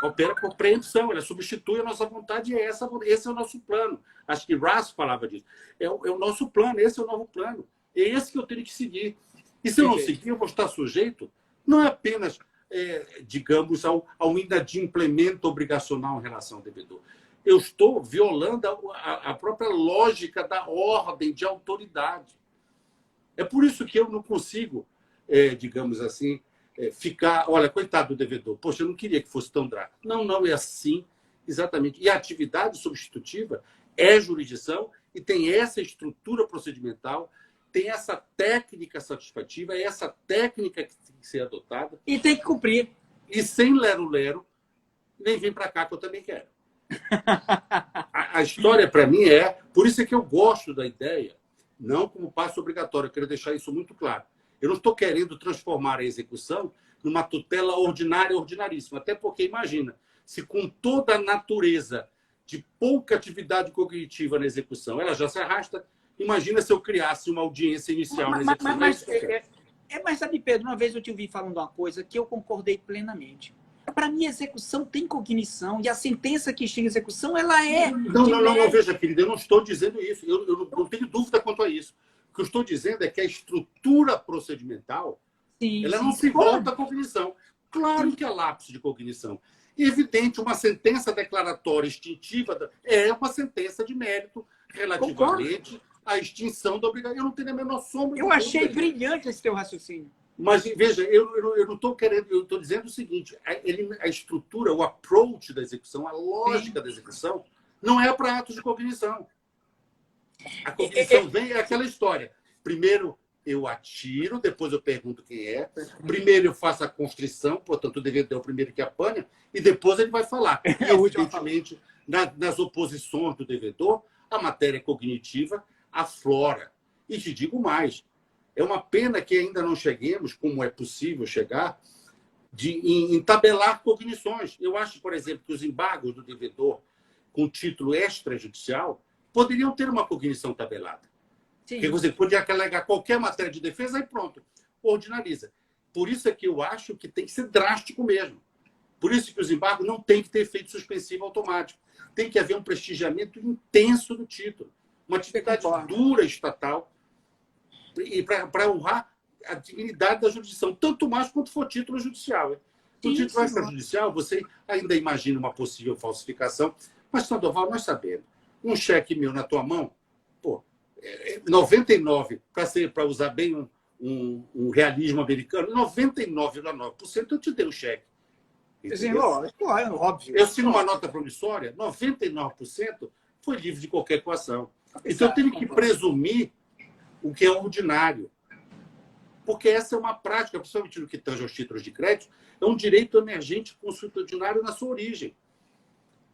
opera por preempção, ela substitui a nossa vontade e esse é o nosso plano. Acho que Russ falava disso. É o nosso plano, esse é o novo plano. É esse que eu tenho que seguir. E se eu não seguir, eu vou estar sujeito não é apenas, digamos, ao inadimplemento obrigacional em relação ao devedor. Eu estou violando a própria lógica da ordem de autoridade. É por isso que eu não consigo, digamos assim, ficar... Olha, coitado do devedor. Poxa, eu não queria que fosse tão drástico. Não é assim, exatamente. E a atividade substitutiva é jurisdição e tem essa estrutura procedimental, tem essa técnica satisfativa, é essa técnica que tem que ser adotada. E tem que cumprir. E sem lero-lero, nem vem para cá que eu também quero. A história, para mim, por isso é que eu gosto da ideia, não como passo obrigatório, eu quero deixar isso muito claro. Eu não estou querendo transformar a execução numa tutela ordinária, ordinaríssima. Até porque, imagina, se com toda a natureza de pouca atividade cognitiva na execução, ela já se arrasta, imagina se eu criasse uma audiência inicial na execução. Mas sabe, Pedro, uma vez eu te ouvi falando uma coisa que eu concordei plenamente. Para mim, a execução tem cognição e a sentença que extingue a execução, ela é... Não, veja, querida, eu não estou dizendo isso. Eu não tenho dúvida quanto a isso. O que eu estou dizendo é que a estrutura procedimental Sim, Ela sim. não se volta à cognição. Claro que há lapso de cognição. E, evidente, uma sentença declaratória extintiva é uma sentença de mérito relativamente à extinção da obrigação. Eu não tenho a menor sombra Eu de achei dúvida. brilhante esse teu raciocínio. Mas, veja, eu não estou querendo, eu estou dizendo o seguinte: a estrutura, o approach da execução, a lógica da execução, não é para atos de cognição. A cognição vem, é aquela história. Primeiro eu atiro, depois eu pergunto quem é. Primeiro eu faço a constrição, portanto, o devedor é o primeiro que apanha, e depois ele vai falar. E, evidentemente, nas oposições do devedor, a matéria cognitiva aflora. E te digo mais, é uma pena que ainda não cheguemos, como é possível chegar, em tabelar cognições. Eu acho, por exemplo, que os embargos do devedor com título extrajudicial poderiam ter uma cognição tabelada. Sim. Porque você podia alegar qualquer matéria de defesa e pronto, ordinariza. Por isso é que eu acho que tem que ser drástico mesmo. Por isso que os embargos não têm que ter efeito suspensivo automático. Tem que haver um prestigiamento intenso do título. Uma atividade dura estatal e para honrar a dignidade da jurisdição, tanto mais quanto for título judicial. No título extrajudicial, você ainda imagina uma possível falsificação, mas, Sandoval, nós sabemos. Um cheque meu na tua mão, 99, para usar bem um realismo americano, 99,9% eu te dei o cheque. Sim, lógico, óbvio. Eu assino uma nota promissória, 99% foi livre de qualquer coação. Então eu tenho que presumir o que é ordinário. Porque essa é uma prática, principalmente no que tange aos títulos de crédito, é um direito emergente consulta ordinário na sua origem.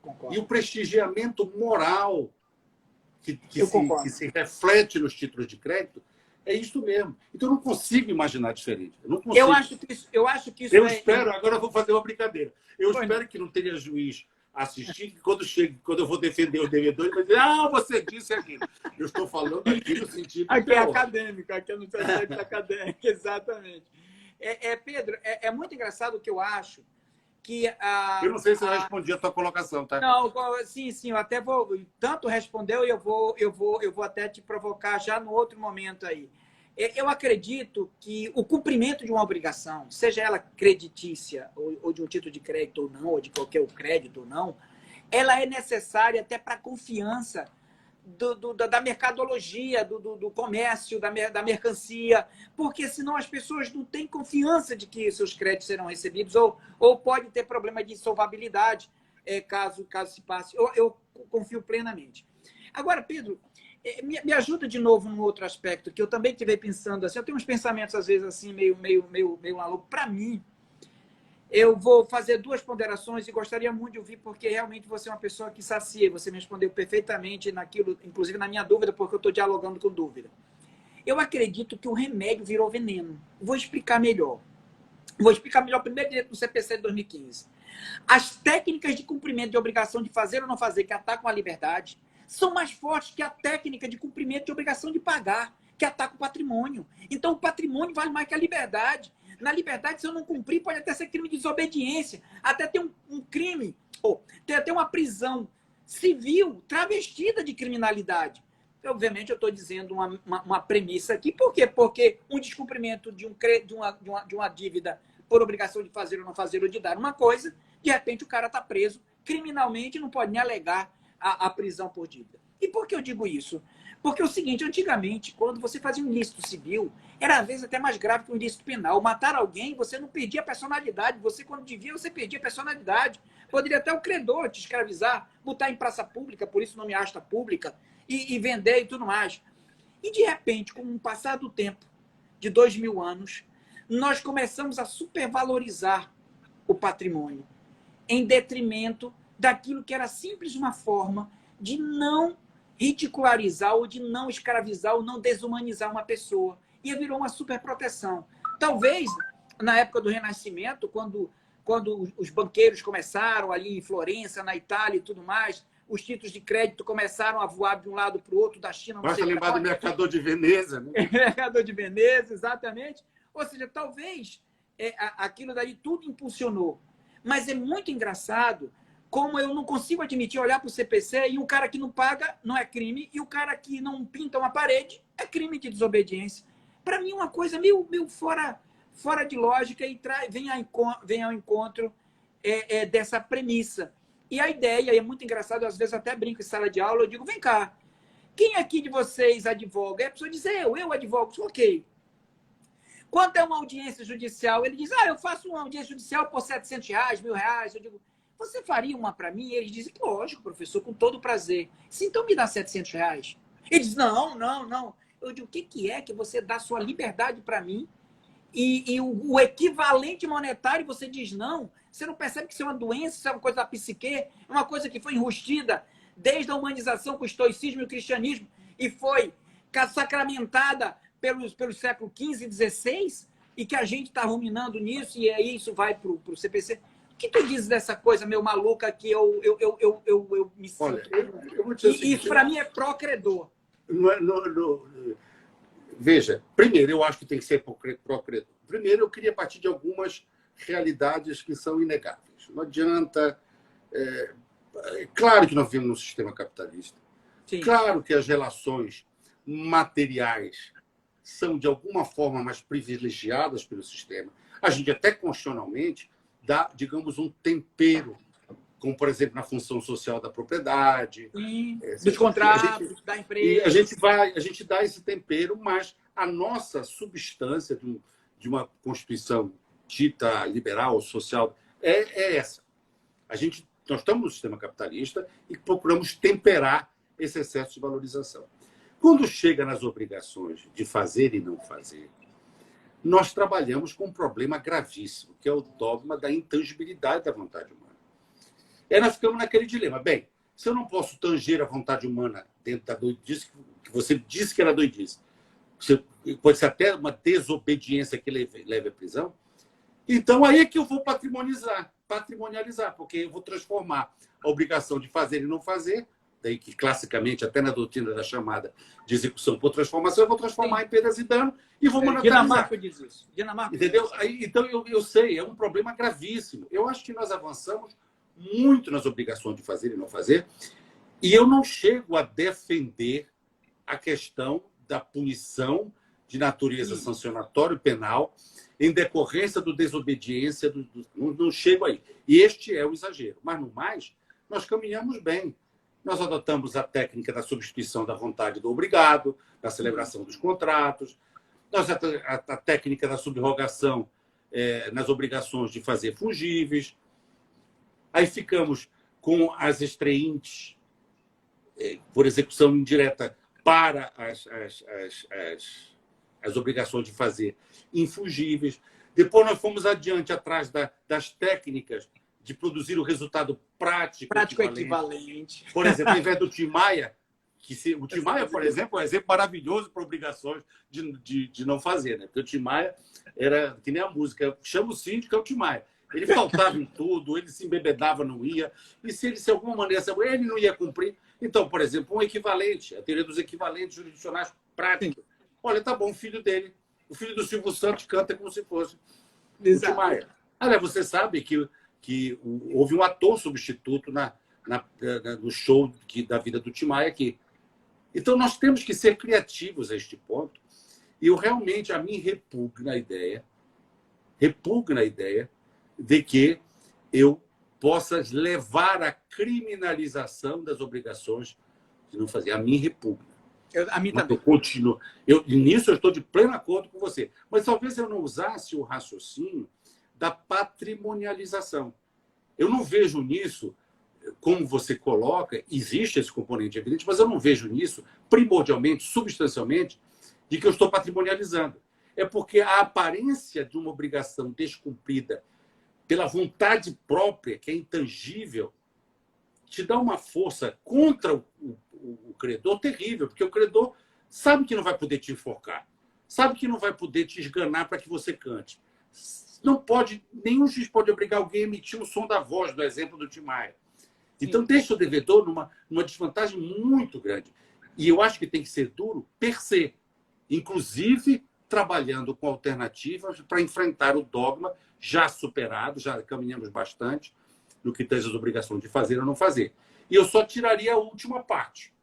Concordo. E o prestigiamento moral que se reflete nos títulos de crédito é isso mesmo. Então, eu não consigo imaginar diferente. Eu acho que isso espero, agora eu vou fazer uma brincadeira. Eu espero que não tenha juiz assistir, que quando eu vou defender o devedor, ele vai dizer, você disse aquilo. Eu estou falando aqui no sentido... Aqui é acadêmico, aqui é no sentido acadêmico, exatamente. Pedro, é muito engraçado o que eu acho, que... eu não sei se eu respondi a tua colocação, tá? Não, sim, eu até vou... Tanto respondeu e eu vou até te provocar já no outro momento aí. Eu acredito que o cumprimento de uma obrigação, seja ela creditícia ou de um título de crédito ou não, ou de qualquer crédito ou não, ela é necessária até para a confiança da mercadologia, do comércio, da mercancia, porque senão as pessoas não têm confiança de que seus créditos serão recebidos ou pode ter problema de insolvabilidade caso se passe. Eu confio plenamente. Agora, Pedro, me ajuda de novo num outro aspecto que eu também estive pensando assim. Eu tenho uns pensamentos às vezes assim meio maluco. Para mim, eu vou fazer duas ponderações e gostaria muito de ouvir, porque realmente você é uma pessoa que sacia. Você me respondeu perfeitamente naquilo, inclusive na minha dúvida, porque eu estou dialogando com dúvida. Eu acredito que o remédio virou veneno. Vou explicar melhor. Primeiro direito do CPC de 2015. As técnicas de cumprimento de obrigação de fazer ou não fazer que atacam a liberdade são mais fortes que a técnica de cumprimento de obrigação de pagar, que ataca o patrimônio. Então, o patrimônio vale mais que a liberdade. Na liberdade, se eu não cumprir, pode até ser crime de desobediência, até ter um crime, ou ter até uma prisão civil travestida de criminalidade. Obviamente, eu estou dizendo uma premissa aqui. Por quê? Porque um descumprimento de uma dívida por obrigação de fazer ou não fazer, ou de dar uma coisa, de repente o cara está preso criminalmente e não pode nem alegar a prisão por dívida. E por que eu digo isso? Porque é o seguinte, antigamente, quando você fazia um ilícito civil, era às vezes até mais grave que um ilícito penal. Matar alguém, você não perdia a personalidade. Você, quando devia, você perdia a personalidade. Poderia até o credor te escravizar, botar em praça pública, por isso nome asta pública, e vender e tudo mais. E, de repente, com o passar do tempo, de 2000 anos, nós começamos a supervalorizar o patrimônio, em detrimento daquilo que era simples uma forma de não ridicularizar ou de não escravizar ou não desumanizar uma pessoa. E virou uma superproteção. Talvez, na época do Renascimento, quando os banqueiros começaram ali em Florença, na Itália e tudo mais, os títulos de crédito começaram a voar de um lado para o outro, da China... Basta lembrar do Mercador de Veneza, né? Mercador de Veneza, exatamente. Ou seja, talvez aquilo dali tudo impulsionou. Mas é muito engraçado como eu não consigo admitir olhar para o CPC e um cara que não paga não é crime e o cara que não pinta uma parede é crime de desobediência. Para mim, uma coisa meio fora fora de lógica e vem ao encontro dessa premissa. E a ideia, é muito engraçado, às vezes eu até brinco em sala de aula, eu digo, vem cá, quem aqui de vocês advoga? E a pessoa diz, eu advogo. Ok. Quanto é uma audiência judicial? Ele diz, eu faço uma audiência judicial por R$700, R$1.000. Eu digo, você faria uma para mim? E eles dizem, lógico, professor, com todo prazer. Sim, então me dá R$700. Ele diz, não. Eu digo, o que é que você dá sua liberdade para mim e o equivalente monetário você diz não? Você não percebe que isso é uma doença, isso é uma coisa da psique, é uma coisa que foi enrustida desde a humanização com o estoicismo e o cristianismo e foi sacramentada pelos séculos XV e XVI e que a gente está ruminando nisso e aí isso vai para o CPC. O que tu dizes dessa coisa, meu maluca, que eu me sinto... Olha, eu vou dizer isso para mim é pró-credor. Veja, primeiro, eu acho que tem que ser pró-credor. Primeiro, eu queria partir de algumas realidades que são inegáveis. Não adianta... Claro que nós vivemos num sistema capitalista. Sim. Claro que as relações materiais são, de alguma forma, mais privilegiadas pelo sistema. A gente até constitucionalmente dá, digamos, um tempero, como, por exemplo, na função social da propriedade. Dos contratos, da empresa. E a gente dá esse tempero, mas a nossa substância de uma Constituição dita liberal, social, é essa. Nós estamos no sistema capitalista e procuramos temperar esse excesso de valorização. Quando chega nas obrigações de fazer e não fazer, nós trabalhamos com um problema gravíssimo, que é o dogma da intangibilidade da vontade humana. E aí nós ficamos naquele dilema. Bem, se eu não posso tanger a vontade humana dentro da doidice, que você disse que era doidice, pode ser até uma desobediência que leve à prisão, então aí é que eu vou patrimonializar, porque eu vou transformar a obrigação de fazer e não fazer, daí que classicamente, até na doutrina da chamada de execução por transformação, eu vou transformar em perdas e dano e vou monetarizar. Dinamarca diz isso. Dinamarca. Entendeu? Então, eu sei, é um problema gravíssimo. Eu acho que nós avançamos muito nas obrigações de fazer e não fazer, e eu não chego a defender a questão da punição de natureza sancionatória penal em decorrência do desobediência, não chego aí. E este é o exagero. Mas, no mais, nós caminhamos bem. Nós adotamos a técnica da substituição da vontade do obrigado, da celebração dos contratos, a técnica da subrogação nas obrigações de fazer fungíveis. Aí ficamos com as extraintes por execução indireta para as obrigações de fazer infungíveis. Depois nós fomos adiante atrás das técnicas de produzir o resultado prático equivalente. Por exemplo, ao invés do Tim Maia, o Tim Maia, por exemplo, é um exemplo maravilhoso para obrigações de não fazer, né? Porque o Tim Maia era que nem a música, chama o síndico, é o Tim Maia. Ele faltava em tudo, ele se embebedava, não ia. E se ele, de alguma maneira, ele não ia cumprir. Então, por exemplo, um equivalente, a teoria dos equivalentes jurisdicionais práticos. Olha, tá bom, o filho dele, o filho do Silvio Santos canta como se fosse o Tim Maia. Olha, você sabe que houve um ator substituto no show da vida do Tim Maia aqui. Então, nós temos que ser criativos a este ponto. E a mim repugna a ideia de que eu possa levar à criminalização das obrigações de não fazer. A mim repugna. A mim também. Eu continuo. Nisso eu estou de pleno acordo com você. Mas talvez eu não usasse o raciocínio da patrimonialização. Eu não vejo nisso, como você coloca, existe esse componente evidente, mas eu não vejo nisso, primordialmente, substancialmente, de que eu estou patrimonializando. É porque a aparência de uma obrigação descumprida pela vontade própria, que é intangível, te dá uma força contra o credor terrível, porque o credor sabe que não vai poder te enforcar, sabe que não vai poder te esganar para que você cante. Não pode, nenhum juiz pode obrigar alguém a emitir o som da voz, do exemplo do Tim Maia. Então, deixa o devedor numa desvantagem muito grande. E eu acho que tem que ser duro per se, inclusive trabalhando com alternativas para enfrentar o dogma já superado, já caminhamos bastante no que tange as obrigações de fazer ou não fazer. E eu só tiraria a última parte,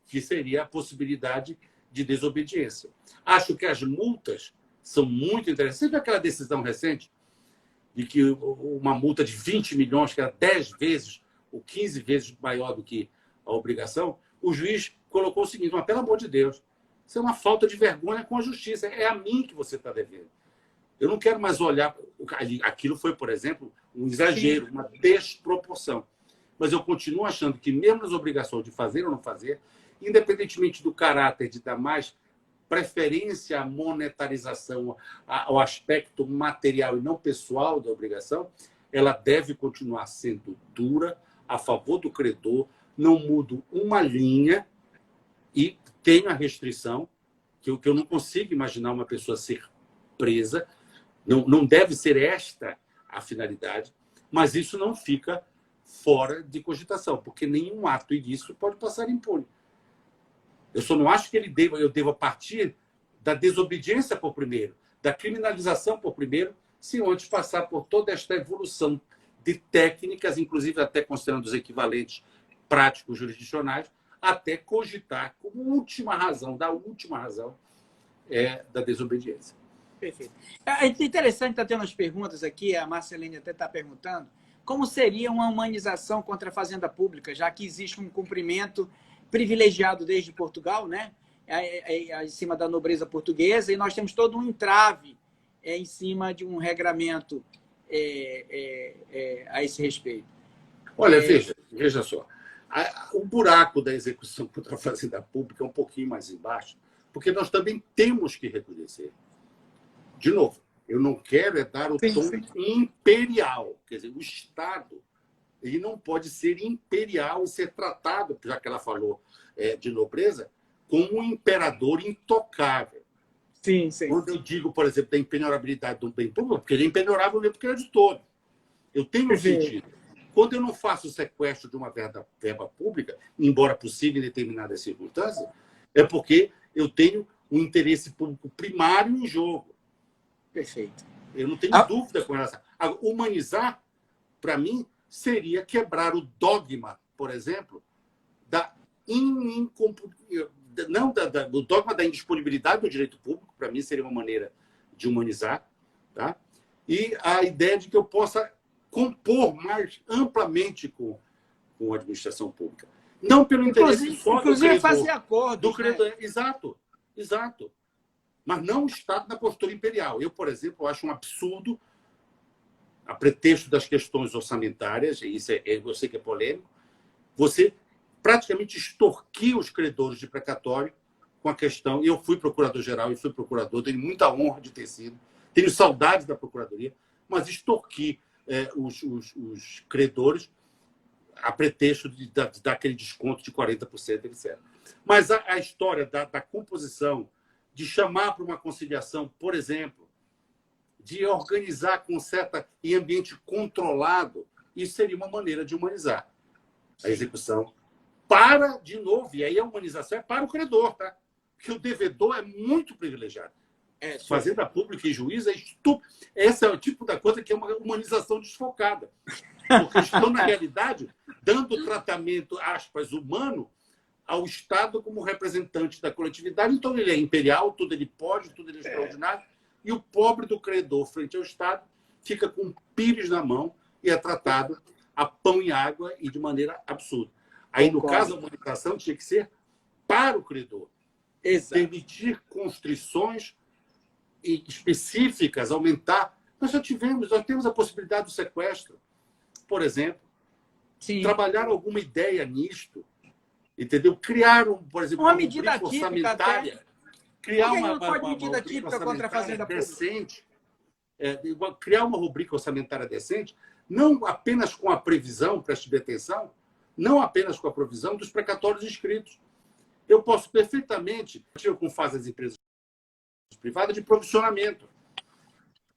que seria a possibilidade de desobediência. Acho que as multas são muito interessantes. Você viu aquela decisão recente de que uma multa de 20 milhões, que era 10 vezes ou 15 vezes maior do que a obrigação, o juiz colocou o seguinte: mas, pelo amor de Deus, isso é uma falta de vergonha com a justiça. É a mim que você está devendo. Eu não quero mais olhar... Aquilo foi, por exemplo, um exagero, uma desproporção. Mas eu continuo achando que, mesmo nas obrigações de fazer ou não fazer, independentemente do caráter de dar mais preferência à monetarização, ao aspecto material e não pessoal da obrigação, ela deve continuar sendo dura, a favor do credor. Não mudo uma linha e tenho a restrição que eu não consigo imaginar uma pessoa ser presa. Não deve ser esta a finalidade, mas isso não fica fora de cogitação, porque nenhum ato ilícito pode passar impune. Eu só não acho que eu deva partir da desobediência por primeiro, da criminalização por primeiro, se antes passar por toda esta evolução de técnicas, inclusive até considerando os equivalentes práticos jurisdicionais, até cogitar como última razão, da desobediência. Perfeito. É interessante, está tendo umas perguntas aqui, a Marcelene até está perguntando, como seria uma humanização contra a fazenda pública, já que existe um cumprimento privilegiado desde Portugal, né? Em cima da nobreza portuguesa, e nós temos todo um entrave em cima de um regramento a esse respeito. Olha, veja só. O buraco da execução contra a fazenda pública é um pouquinho mais embaixo, porque nós também temos que reconhecer. De novo, eu não quero dar o tom imperial. Quer dizer, o Estado ele não pode ser imperial e ser tratado, já que ela falou de nobreza, como um imperador intocável. Sim, sim. Quando eu digo, por exemplo, da impenhorabilidade de um bem público, porque ele é impenhorável mesmo porque ele é de todo. Eu tenho um sentido. Quando eu não faço o sequestro de uma verba pública, embora possível em determinadas circunstâncias, é porque eu tenho um interesse público primário em jogo. Perfeito. Eu não tenho dúvida com relação. Humanizar, para mim, seria quebrar o dogma, por exemplo, do dogma da indisponibilidade do direito público, para mim seria uma maneira de humanizar, tá? E a ideia de que eu possa compor mais amplamente com a administração pública. Não pelo interesse só do credor. Fazer acordos. Do credor, né? Exato. Mas não o Estado na postura imperial. Eu, por exemplo, acho um absurdo, a pretexto das questões orçamentárias, e isso eu sei que é polêmico, você praticamente extorquir os credores de precatório com a questão... Eu fui procurador-geral e fui procurador, tenho muita honra de ter sido, tenho saudades da procuradoria, mas extorquir os credores a pretexto de dar aquele desconto de 40%, etc. Mas a história da composição, de chamar para uma conciliação, por exemplo, de organizar em ambiente controlado, isso seria uma maneira de humanizar a execução. De novo, e aí a humanização é para o credor, tá? Porque o devedor é muito privilegiado. Fazenda pública e juiz é estúpido. Esse é o tipo da coisa que é uma humanização desfocada. Porque estão, na realidade, dando tratamento, aspas, humano ao Estado como representante da coletividade. Então, ele é imperial, tudo ele pode, tudo ele é extraordinário. E o pobre do credor, frente ao Estado, fica com um pires na mão e é tratado a pão e água e de maneira absurda. Aí, no caso, a humanização tinha que ser para o credor. Exato. Permitir constrições específicas, aumentar. Nós temos a possibilidade do sequestro, por exemplo. Sim. Trabalhar alguma ideia nisto, entendeu? Criar, por exemplo, uma medida orçamentária. Até. Criar uma medida típica contra a fazenda decente, criar uma rubrica orçamentária decente, não apenas com a previsão, preste bem atenção, não apenas com a provisão dos precatórios inscritos. Eu posso perfeitamente, como fazem as empresas privadas, de provisionamento.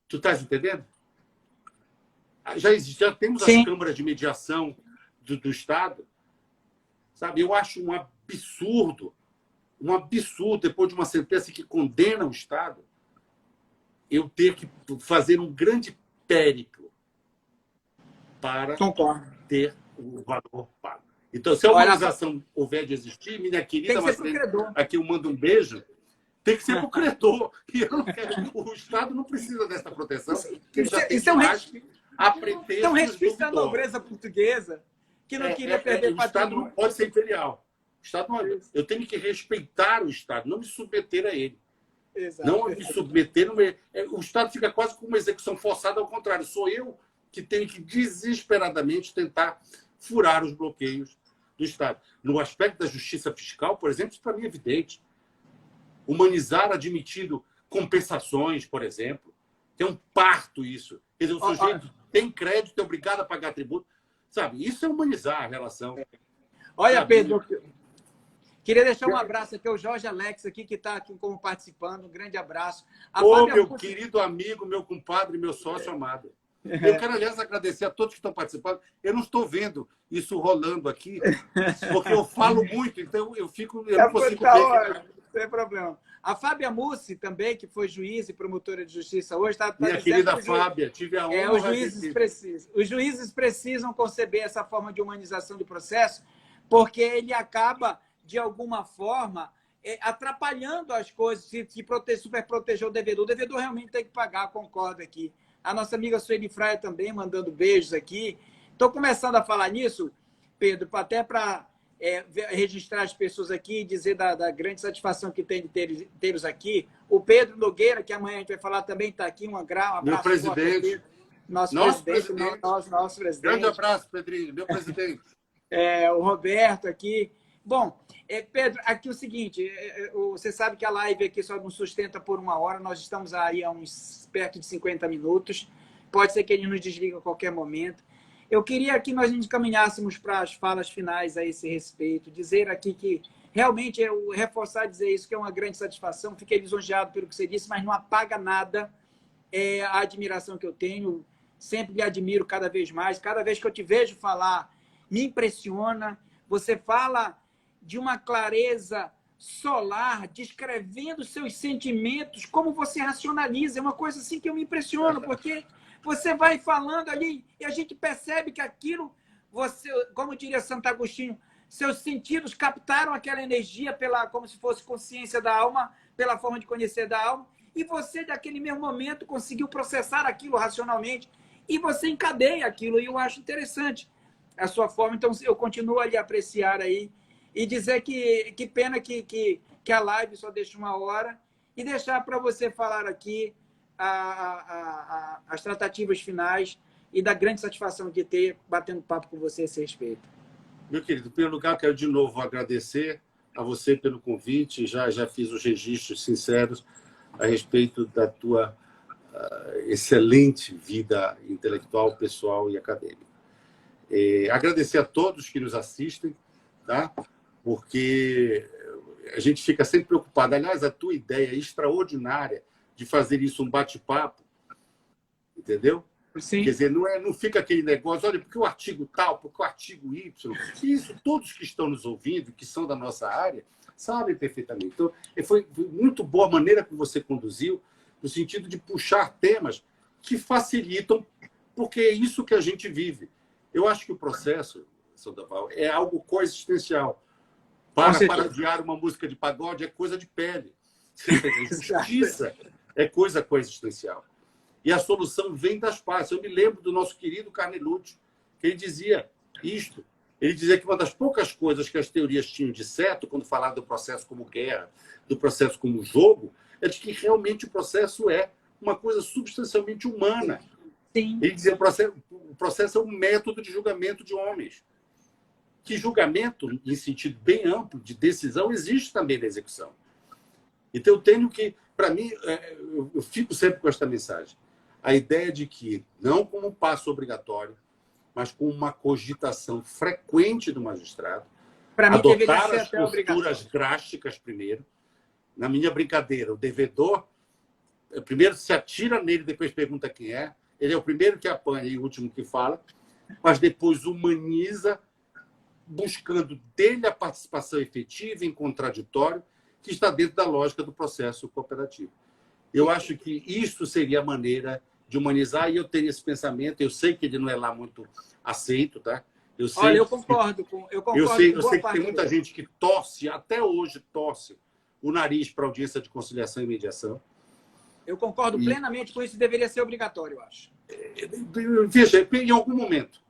Tu estás entendendo? Já temos as câmaras de mediação do Estado. Sabe? Eu acho um absurdo, depois de uma sentença que condena o Estado, eu ter que fazer um grande périplo para ter o valor pago. Então, se a humanização houver de existir, minha querida Marcelene, aqui eu mando um beijo, Tem que ser para o credor. E eu não quero. O Estado não precisa dessa proteção. Isso é um resquício da nobreza portuguesa que não queria perder o Estado não pode ser imperial. O Estado não, eu tenho que respeitar o Estado, não me submeter a ele. Exato. Não me submeter. O Estado fica quase como uma execução forçada, ao contrário. Sou eu que tenho que desesperadamente tentar furar os bloqueios do Estado. No aspecto da justiça fiscal, por exemplo, isso para mim é evidente. Humanizar admitido compensações, por exemplo. É um parto isso. Quer dizer, o sujeito tem crédito, é obrigado a pagar tributo. Sabe, isso é humanizar a relação. Olha, sabe? Pedro, queria deixar um abraço aqui ao Jorge Alex, aqui, que está aqui como participando. Um grande abraço. Meu querido amigo, meu compadre, meu sócio amado. Eu quero, aliás, agradecer a todos que estão participando. Eu não estou vendo isso rolando aqui, porque eu falo muito, então eu não consigo ver. Sem problema. A Fábia Mussi também, que foi juiz e promotora de justiça hoje, está minha querida Fábia, tive a honra. Os juízes precisam conceber essa forma de humanização do processo, porque ele acaba, de alguma forma, atrapalhando as coisas, se superproteger o devedor. O devedor realmente tem que pagar, concordo aqui. A nossa amiga Sueli Fraia também mandando beijos aqui. Estou começando a falar nisso, Pedro, até para registrar as pessoas aqui e dizer da grande satisfação que tem de tê-los aqui. O Pedro Nogueira, que amanhã a gente vai falar, também está aqui. Um abraço. Meu presidente. Nosso presidente. Nosso presidente. Grande abraço, Pedrinho. Meu presidente. O Roberto aqui. Bom, Pedro, aqui o seguinte, você sabe que a live aqui só nos sustenta por 1 hora, nós estamos aí a uns perto de 50 minutos, pode ser que ele nos desligue a qualquer momento. Eu queria que nós encaminhássemos para as falas finais a esse respeito, dizer aqui que realmente reforçar, dizer isso, que é uma grande satisfação, fiquei lisonjeado pelo que você disse, mas não apaga nada a admiração que eu tenho, sempre lhe admiro cada vez mais, cada vez que eu te vejo falar, me impressiona, você fala de uma clareza solar, descrevendo seus sentimentos, como você racionaliza. É uma coisa assim que eu me impressiono, porque você vai falando ali e a gente percebe que aquilo, você, como diria Santo Agostinho, seus sentidos captaram aquela energia como se fosse consciência da alma, pela forma de conhecer da alma, e você, daquele mesmo momento, conseguiu processar aquilo racionalmente, e você encadeia aquilo, e eu acho interessante a sua forma. Então, eu continuo a lhe apreciar aí, e dizer que pena que a live só deixa 1 hora, e deixar para você falar aqui as tratativas finais e da grande satisfação de ter batendo papo com você a esse respeito. Meu querido, em primeiro lugar, quero de novo agradecer a você pelo convite. Já fiz os registros sinceros a respeito da tua excelente vida intelectual, pessoal e acadêmica. Agradecer a todos que nos assistem, tá? Porque a gente fica sempre preocupado. Aliás, a tua ideia é extraordinária de fazer isso um bate-papo, entendeu? Sim. Quer dizer, não fica aquele negócio, olha, porque o artigo tal, porque o artigo Y. Isso, todos que estão nos ouvindo, que são da nossa área, sabem perfeitamente. Então, foi muito boa a maneira que você conduziu, no sentido de puxar temas que facilitam, porque é isso que a gente vive. Eu acho que o processo, Sandoval, é algo coexistencial. Parodiar uma música de pagode é coisa de pele. Justiça é coisa coexistencial. E a solução vem das partes. Eu me lembro do nosso querido Carnelucci, que ele dizia isto. Ele dizia que uma das poucas coisas que as teorias tinham de certo, quando falava do processo como guerra, do processo como jogo, é de que realmente o processo é uma coisa substancialmente humana. Sim. Ele dizia que o processo é um método de julgamento de homens. Que julgamento, em sentido bem amplo, de decisão, existe também na execução. Então, eu tenho que, para mim, eu fico sempre com esta mensagem. A ideia de que, não como um passo obrigatório, mas com uma cogitação frequente do magistrado, adotar as posturas drásticas primeiro. Na minha brincadeira, o devedor primeiro se atira nele, depois pergunta quem é. Ele é o primeiro que apanha e o último que fala, mas depois humaniza, buscando dele a participação efetiva em contraditório, que está dentro da lógica do processo cooperativo. Eu acho que isso seria a maneira de humanizar, e eu tenho esse pensamento. Eu sei que ele não é lá muito aceito, tá? Olha, eu concordo. Eu sei que tem muita gente que torce, até hoje torce, o nariz para audiência de conciliação e mediação. Eu concordo plenamente com isso, deveria ser obrigatório, eu acho. Veja, em algum momento,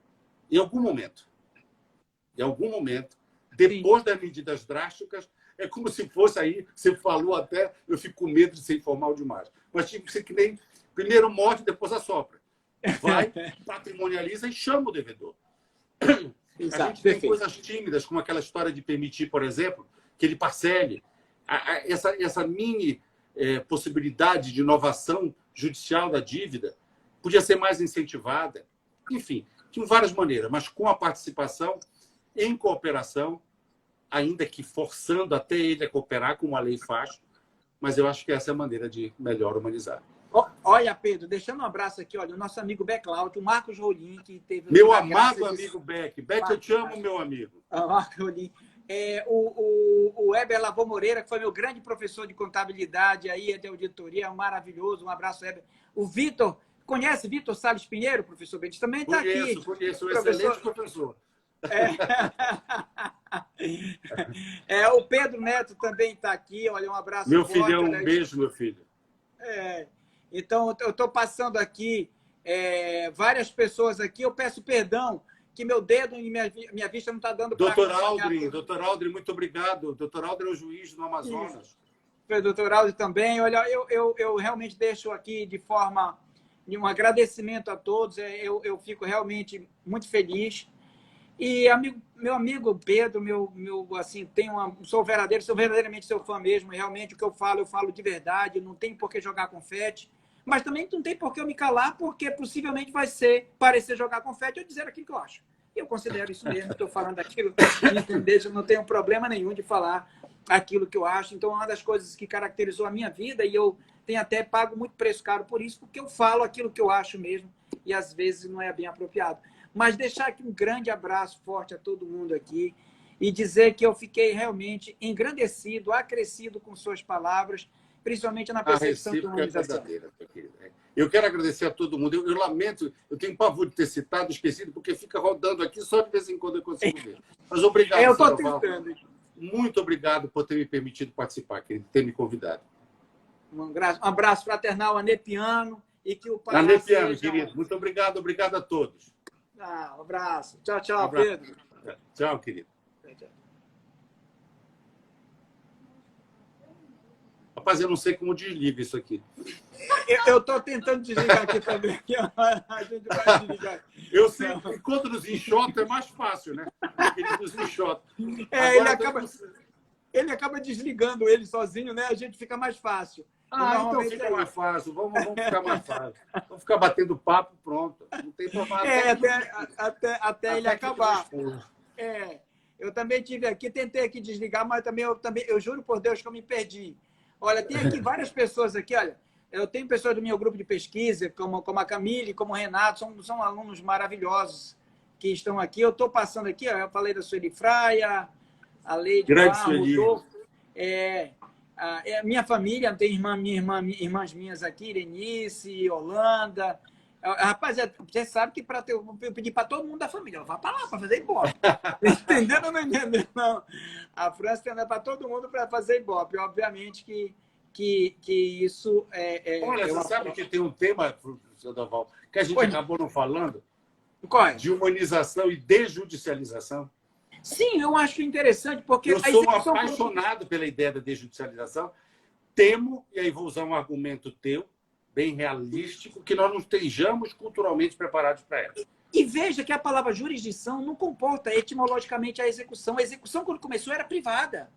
depois das medidas drásticas, é como se fosse aí, você falou até, eu fico com medo de ser informal demais, mas tinha que ser que nem primeiro morde, depois assopra. Vai, patrimonializa e chama o devedor. Exato, a gente tem coisas tímidas, como aquela história de permitir, por exemplo, que ele parcele. Essa mini possibilidade de inovação judicial da dívida podia ser mais incentivada. Enfim, de várias maneiras, mas com a participação, em cooperação, ainda que forçando até ele a cooperar, como a lei faz, mas eu acho que essa é a maneira de melhor humanizar. Olha, Pedro, deixando um abraço aqui, olha, o nosso amigo Beclaut, o Marcos Rolim, que teve... Meu amado amigo Beck. Beck, eu te amo, meu amigo. Marcos Rolim. O Heber Lavô Moreira, que foi meu grande professor de contabilidade aí, de auditoria, maravilhoso, um abraço, Heber. O Vitor, conhece Vitor Salles Pinheiro, professor Bentes? Também está aqui. Conheço, um excelente professor. O Pedro Neto também está aqui, olha, um abraço. Meu filhão, um beijo, meu filho. Então, eu estou passando aqui várias pessoas aqui. Eu peço perdão que meu dedo e minha vista não está dando para... Doutor Aldrin, muito obrigado. Doutor Aldrin é o juiz no Amazonas. Doutor Aldrin também. Olha, eu realmente deixo aqui de um agradecimento a todos. Eu fico realmente muito feliz. E meu amigo Pedro, assim, sou verdadeiramente seu fã mesmo. Realmente o que eu falo de verdade. Não tem por que jogar confete. Mas também não tem por que eu me calar, porque possivelmente vai parecer jogar confete ou dizer aquilo que eu acho. Eu considero isso mesmo, estou falando aquilo, entendeu? Eu não tenho problema nenhum de falar aquilo que eu acho. Então, uma das coisas que caracterizou a minha vida, e eu tenho até pago muito preço caro por isso, porque eu falo aquilo que eu acho mesmo, e às vezes não é bem apropriado. Mas deixar aqui um grande abraço forte a todo mundo aqui, e dizer que eu fiquei realmente engrandecido, acrescido com suas palavras, principalmente na percepção de humanização. Eu quero agradecer a todo mundo. Eu lamento, eu tenho pavor de ter citado, esquecido, porque fica rodando aqui, só de vez em quando eu consigo ver. Mas obrigado, eu estou tentando. Muito obrigado por ter me permitido participar, querido, ter me convidado. Um abraço fraternal a Nepiano e que o Pai Nepiano, querido. Muito obrigado a todos. Um abraço. Tchau, Pedro. Tchau, querido. Tchau. Rapaz, eu não sei como desliga isso aqui. Eu estou tentando desligar aqui também. A gente vai desligar. Eu sei, enquanto nos enxota é mais fácil, né? Ele nos enxota. Ele acaba desligando ele sozinho, né? A gente fica mais fácil. Então fica mais fácil. Vamos ficar mais fácil. Vamos ficar batendo papo, pronto. Não tem problema. Até ele acabar. Eu também tentei aqui desligar, mas eu juro por Deus que eu me perdi. Olha, tem aqui várias pessoas aqui, olha. Eu tenho pessoas do meu grupo de pesquisa, como a Camille, como o Renato, são alunos maravilhosos que estão aqui. Eu estou passando aqui, eu falei da Sueli Fraia, a Leide Rodolfo. Minha família, tem irmãs minhas aqui, Irenice, Holanda. Rapaziada, você sabe que eu pedi para todo mundo da família, vá para lá para fazer ibope. Entendendo ou não entendendo? Não. A França tem para todo mundo para fazer ibope. Obviamente que isso Olha, você sabe que tem um tema, professor Doval, que a gente acabou não falando? Qual é? De humanização e desjudicialização. Sim, eu acho interessante, porque... Eu sou apaixonado pela ideia da desjudicialização. Temo, e aí vou usar um argumento teu, bem realístico, que nós não estejamos culturalmente preparados para ela. E veja que a palavra jurisdição não comporta etimologicamente a execução. A execução, quando começou, era privada.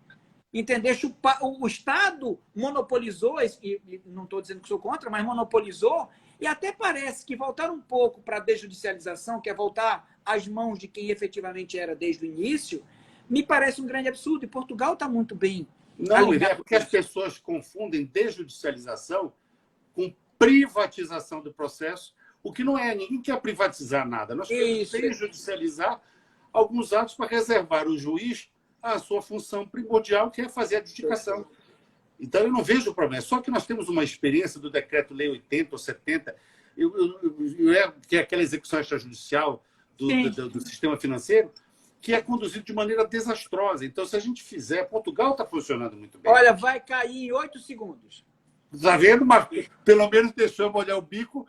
Entender? O Estado monopolizou, e não estou dizendo que sou contra, mas monopolizou, e até parece que voltar um pouco para a desjudicialização, que é voltar às mãos de quem efetivamente era desde o início, me parece um grande absurdo. E Portugal está muito bem. Não, é porque as pessoas confundem desjudicialização com privatização do processo, o que não é. Ninguém quer privatizar nada. Nós queremos desjudicializar alguns atos para reservar o juiz a sua função primordial, que é fazer a adjudicação. Então, eu não vejo o problema. Só que nós temos uma experiência do Decreto-Lei 80 ou 70, que é aquela execução extrajudicial do sistema financeiro, que é conduzido de maneira desastrosa. Então, se a gente fizer... Portugal está funcionando muito bem. Olha, vai cair em 8 segundos. Está vendo? Mas pelo menos deixou eu molhar o bico.